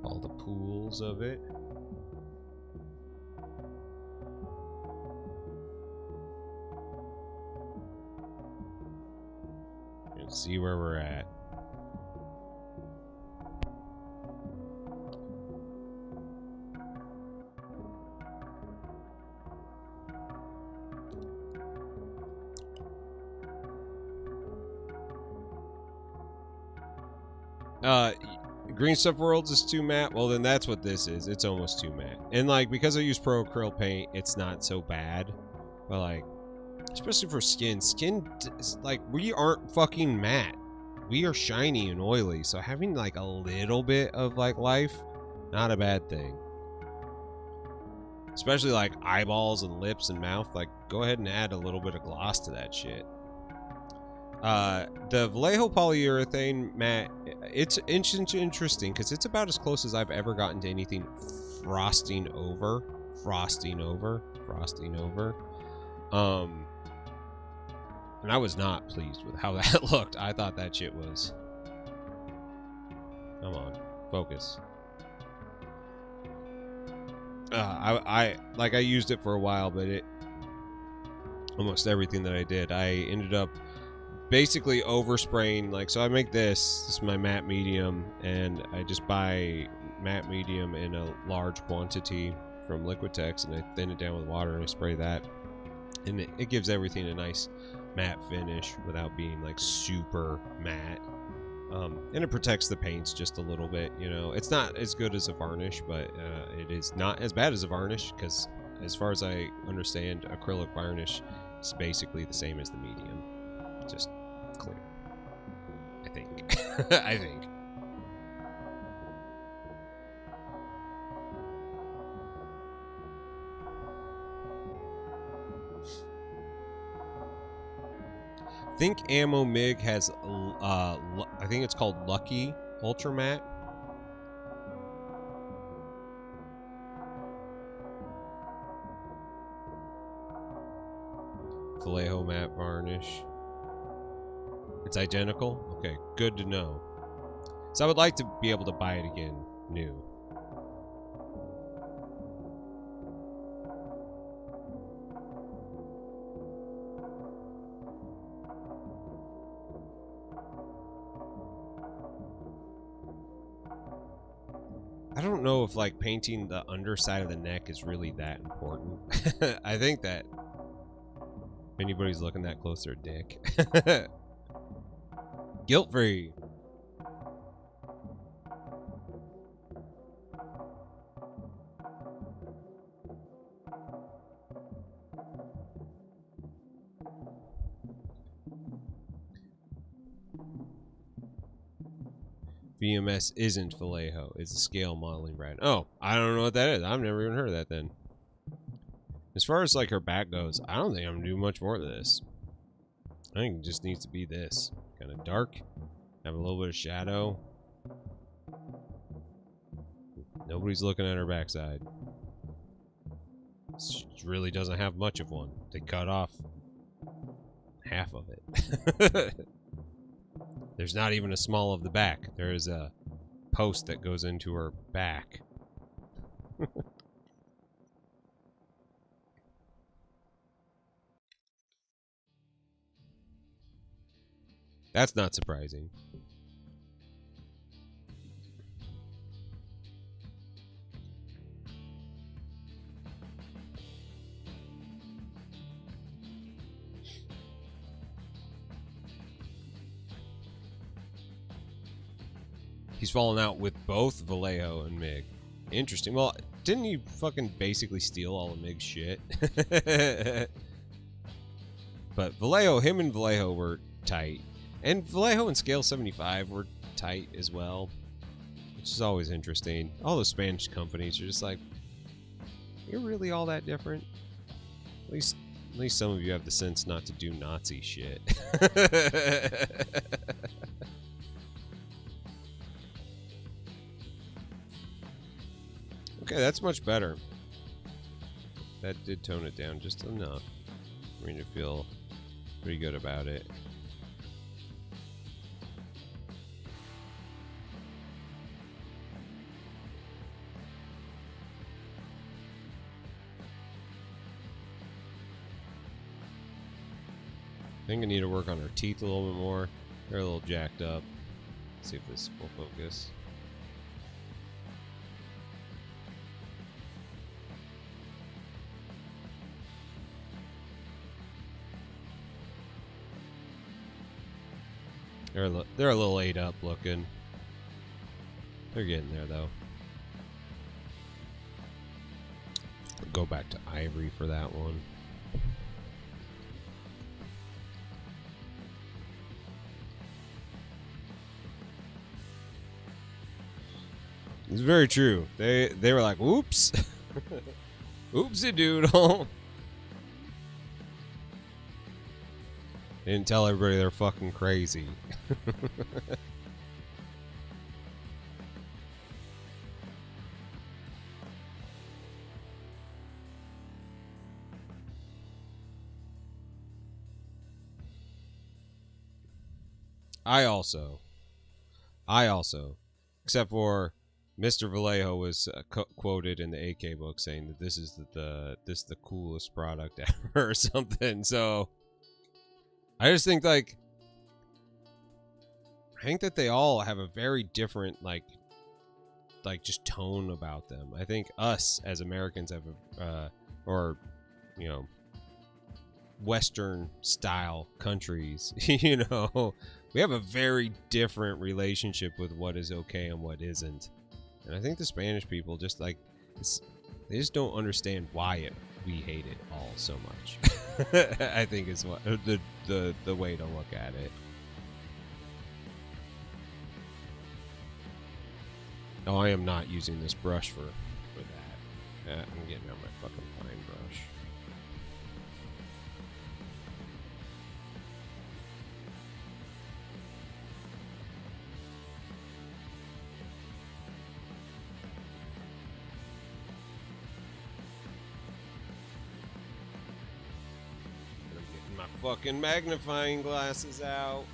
All the pools of it. And see where we're at. Green Stuff Worlds is too matte. Well, then that's what this is. It's almost too matte. And like, because I use Pro Acryl paint, it's not so bad. But like, especially for skin, like, we aren't fucking matte. We are shiny and oily. So having like a little bit of like life, not a bad thing. Especially like eyeballs and lips and mouth. Like, go ahead and add a little bit of gloss to that shit. The Vallejo polyurethane matte, it's interesting because it's about as close as I've ever gotten to anything frosting over. And I was not pleased with how that looked. I thought that shit was... Come on, focus. I used it for a while, but almost everything that I did, I ended up basically overspraying. Like, so I make this is my matte medium, and I just buy matte medium in a large quantity from Liquitex, and I thin it down with water, and I spray that, and it gives everything a nice matte finish without being like super matte. And it protects the paints just a little bit, you know. It's not as good as a varnish, but it is not as bad as a varnish, because as far as I understand, acrylic varnish is basically the same as the medium, just clear. I think. I think. Think Ammo MIG has, I think it's called Lucky Ultra Matte. Vallejo matte varnish. It's identical? Okay, good to know. So I would like to be able to buy it again, new. I don't know if like painting the underside of the neck is really that important. I think that if anybody's looking that close, they're a dick. Guilt-free. VMS isn't Vallejo. It's a scale modeling brand. Oh, I don't know what that is. I've never even heard of that then. As far as like her back goes, I don't think I'm gonna do much more of this. I think it just needs to be this. Kind of dark. Have a little bit of shadow. Nobody's looking at her backside. She really doesn't have much of one. They cut off half of it. There's not even a small of the back. There is a post that goes into her back. That's not surprising. He's fallen out with both Vallejo and MIG. Interesting. Well, didn't you fucking basically steal all of MIG's shit? But Vallejo, him and Vallejo were tight. And Vallejo and Scale 75 were tight as well. Which is always interesting. All those Spanish companies are just like, you're really all that different? At least some of you have the sense not to do Nazi shit. Okay, that's much better. That did tone it down just enough for me to feel pretty good about it. I think I need to work on her teeth a little bit more. They're a little jacked up. Let's see if this will focus. They're a little ate up looking. They're getting there though. Go back to ivory for that one. It's very true. They were like, "Oops, oopsie doodle." They didn't tell everybody they're fucking crazy. I also, except for Mr. Vallejo was quoted in the AK book saying that this is the coolest product ever or something. So I just think I think that they all have a very different like just tone about them. I think us as Americans have or you know, Western style countries, you know, we have a very different relationship with what is okay and what isn't. And I think the Spanish people just they just don't understand why we hate it all so much. I think is what the way to look at it. No, I am not using this brush for that. I'm getting out my fucking fine brush. Fucking magnifying glasses out.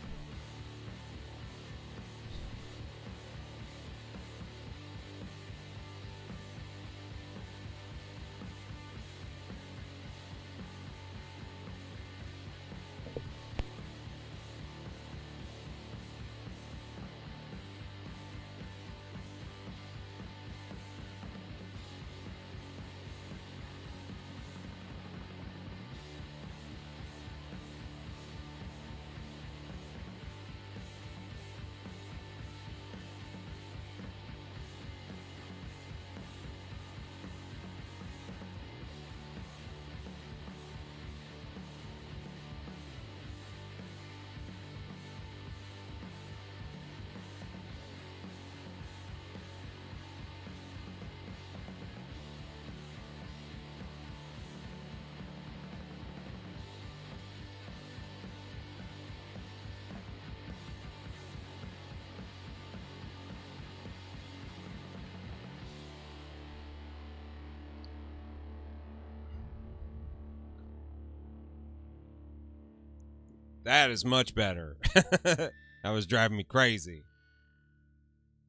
That is much better. That was driving me crazy.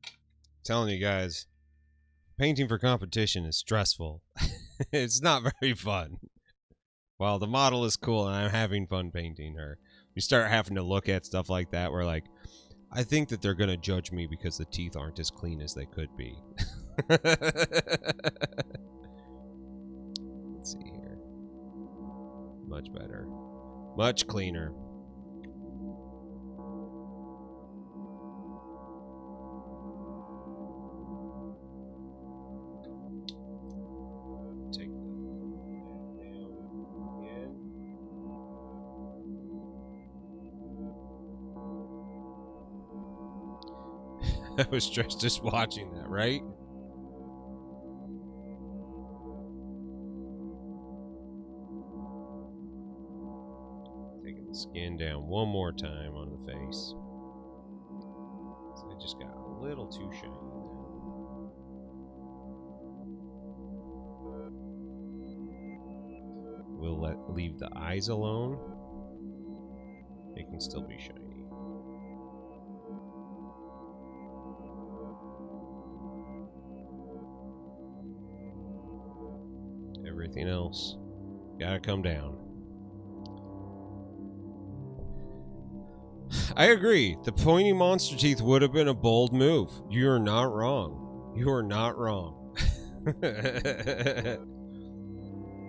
I'm telling you guys, painting for competition is stressful. It's not very fun. While the model is cool and I'm having fun painting her, you start having to look at stuff like that where like, I think that they're going to judge me because the teeth aren't as clean as they could be. Let's see here. Much better. Much cleaner. I was stressed just watching that, right? Taking the skin down one more time on the face. So it just got a little too shiny there. We'll leave the eyes alone. They can still be shiny. Everything else gotta come down. I agree. The pointy monster teeth would have been a bold move. You're not wrong. You are not wrong.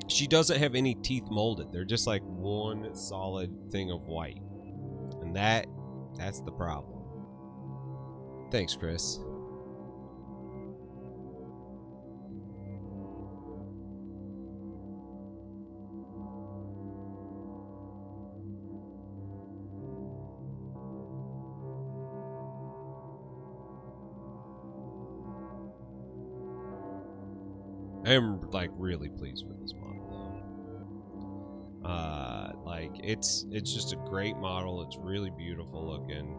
She doesn't have any teeth molded. They're just like one solid thing of white. And that's the problem. Thanks, Chris. I am like really pleased with this model though. Like it's just a great model. It's really beautiful looking.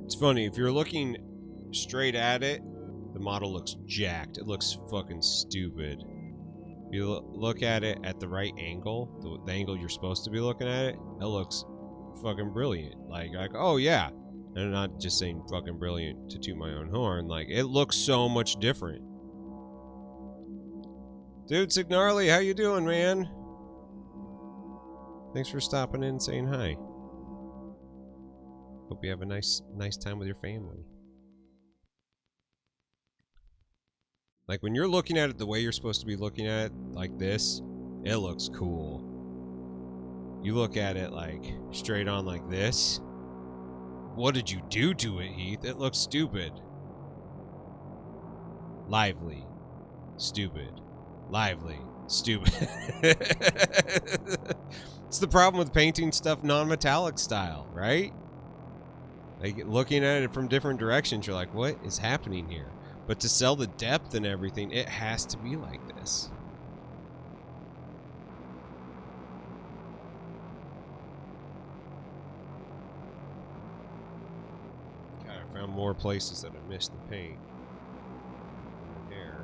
It's funny, if you're looking straight at it, the model looks jacked. It looks fucking stupid. If you look at it at the right angle, the angle you're supposed to be looking at it, it looks fucking brilliant. Like, oh yeah. And I'm not just saying fucking brilliant to toot my own horn. Like, it looks so much different. Dude, Signarly, how you doing, man? Thanks for stopping in and saying hi. Hope you have a nice time with your family. Like, when you're looking at it the way you're supposed to be looking at it, like this, it looks cool. You look at it, like, straight on like this. What did you do to it, Heath? It looks stupid. Lively. Stupid. Lively. Stupid. It's the problem with painting stuff non-metallic style, right? Like, looking at it from different directions, you're like, what is happening here? But to sell the depth and everything, it has to be like this. God, I found more places that I missed the paint. Here.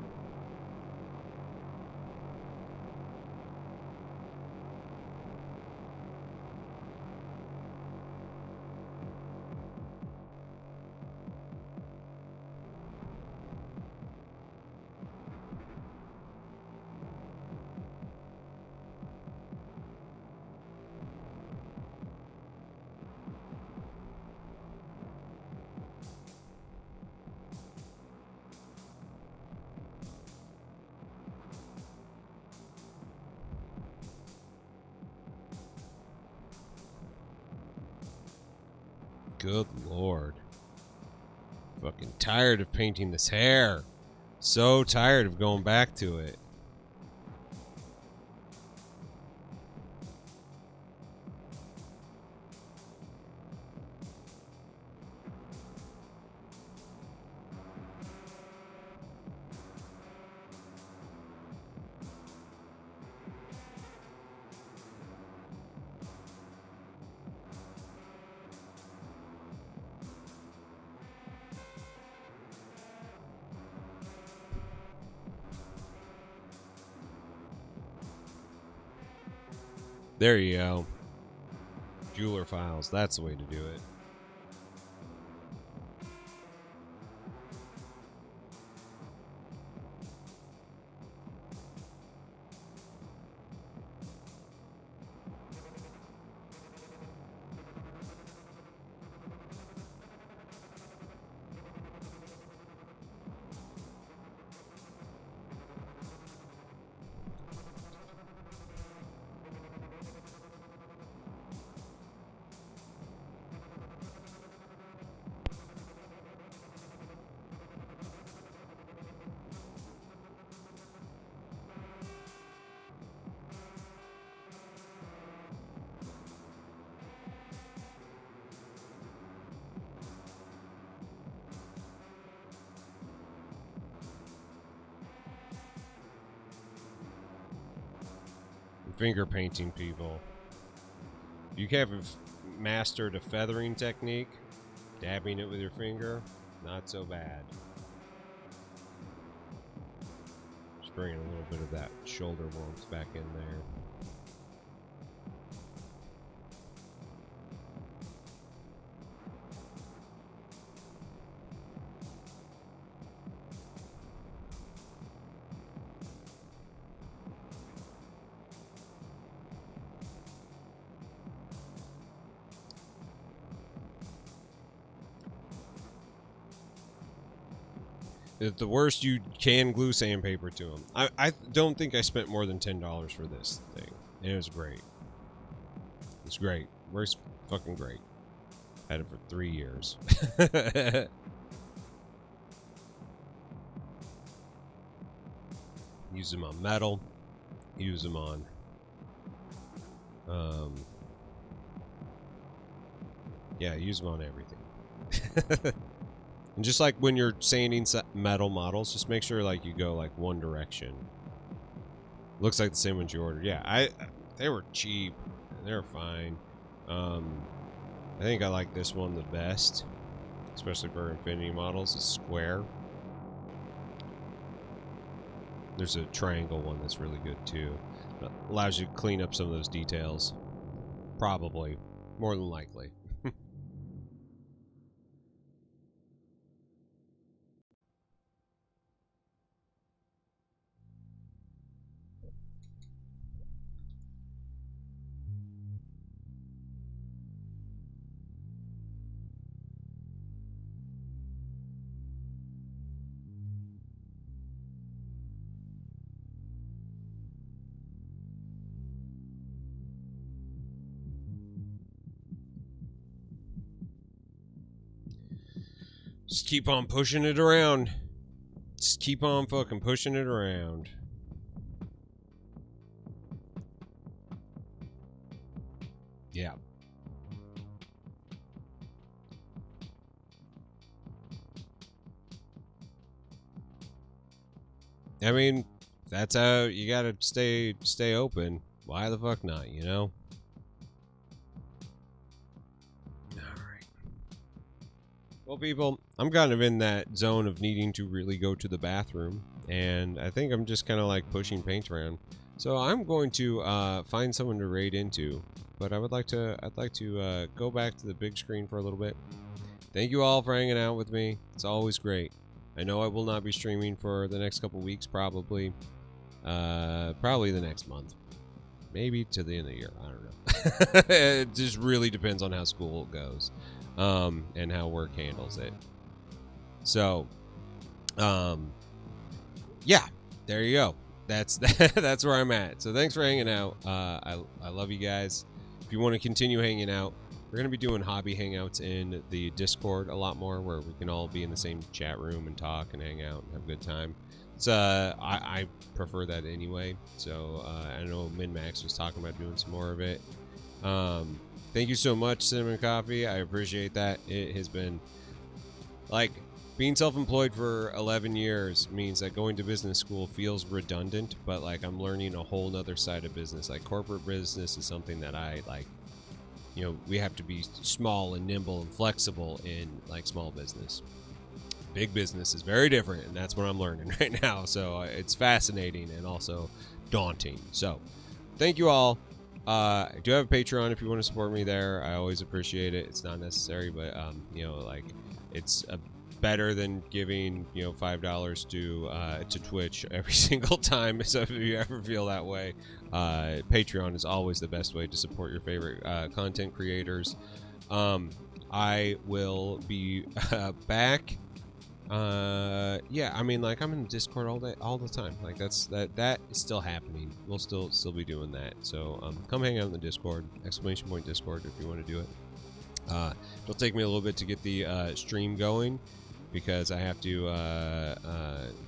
Good lord. Fucking tired of painting this hair. So tired of going back to it. There you go. Jeweler files. That's the way to do it. finger painting, people. You haven't mastered a feathering technique. Dabbing it with your finger, not so bad. Just bringing a little bit of that shoulder warmth back in there. At the worst, you can glue sandpaper to them. I don't think I spent more than $10 for this thing. And it was great. It's great. Works fucking great. Had it for 3 years. Use them on metal. Use them on yeah, use them on everything. And just like when you're sanding metal models, just make sure like you go like one direction. Looks like the same ones you ordered. Yeah, they were cheap. They were fine. I think I like this one the best, especially for infinity models. It's square. There's a triangle one that's really good too. It allows you to clean up some of those details. Probably, more than likely. Just keep on pushing it around. Just keep on fucking pushing it around. Yeah. I mean, that's how you gotta stay open. Why the fuck not, you know? Well, people, I'm kind of in that zone of needing to really go to the bathroom, and I think I'm just kind of like pushing paint around. So I'm going to find someone to raid into, but I'd like to go back to the big screen for a little bit. Thank you all for hanging out with me. It's always great. I know I will not be streaming for the next couple weeks, probably the next month, maybe to the end of the year. I don't know. It just really depends on how school goes. And how work handles it. So, yeah, there you go. That's that's where I'm at. So thanks for hanging out. I love you guys. If you want to continue hanging out, we're gonna be doing hobby hangouts in the Discord a lot more, where we can all be in the same chat room and talk and hang out and have a good time. It's I prefer that anyway. So I know MinMax was talking about doing some more of it. Thank you so much, Cinnamon Coffee. I appreciate that. It has been, like, being self-employed for 11 years means that going to business school feels redundant, but, like, I'm learning a whole nother side of business. Like, corporate business is something that I, like, you know, we have to be small and nimble and flexible in, like, small business. Big business is very different, and that's what I'm learning right now. So it's fascinating and also daunting. So thank you all. I do have a Patreon if you want to support me there. I always appreciate it. It's not necessary, but you know, like, it's better than giving, you know, $5 to Twitch every single time. So if you ever feel that way, Patreon is always the best way to support your favorite content creators. I will be back. Yeah, I mean, like, I'm in Discord all the time. Like, that is still happening. We'll still be doing that. So come hang out in the Discord, !Discord, if you want to do it. It'll take me a little bit to get the stream going, because I have to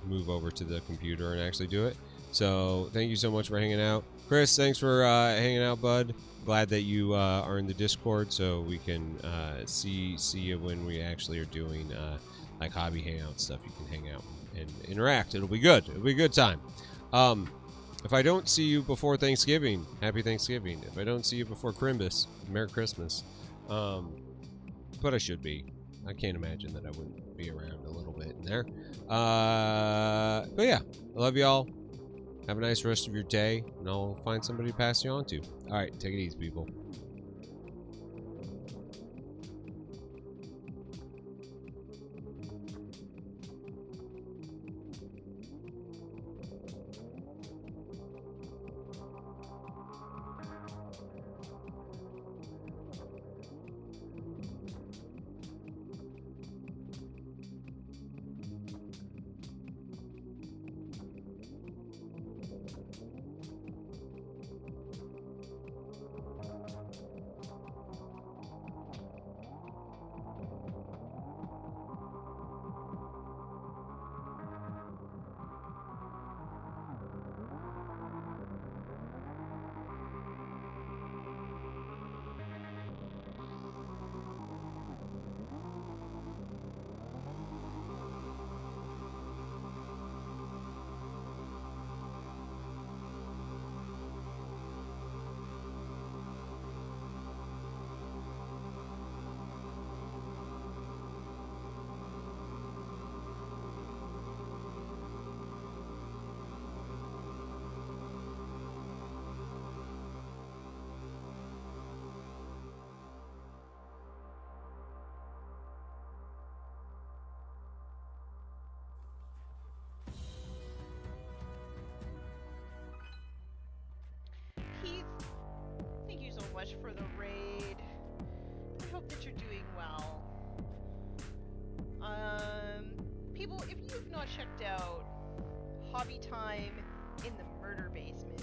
move over to the computer and actually do it. So thank you so much for hanging out. Chris, thanks for hanging out, bud. Glad that you are in the Discord, so we can see you when we actually are doing like hobby hangout stuff. You can hang out and interact. It'll be good. It'll be a good time. If I don't see you before Thanksgiving, happy Thanksgiving. If I don't see you before Crimbus, Merry Christmas. But I should be. I can't imagine that I wouldn't be around a little bit in there. But yeah, I love y'all. Have a nice rest of your day, and I'll find somebody to pass you on to. All right, take it easy, people. Keith, thank you so much for the raid. I hope that you're doing well. People, if you've not checked out Hobby Time in the Murder Basement,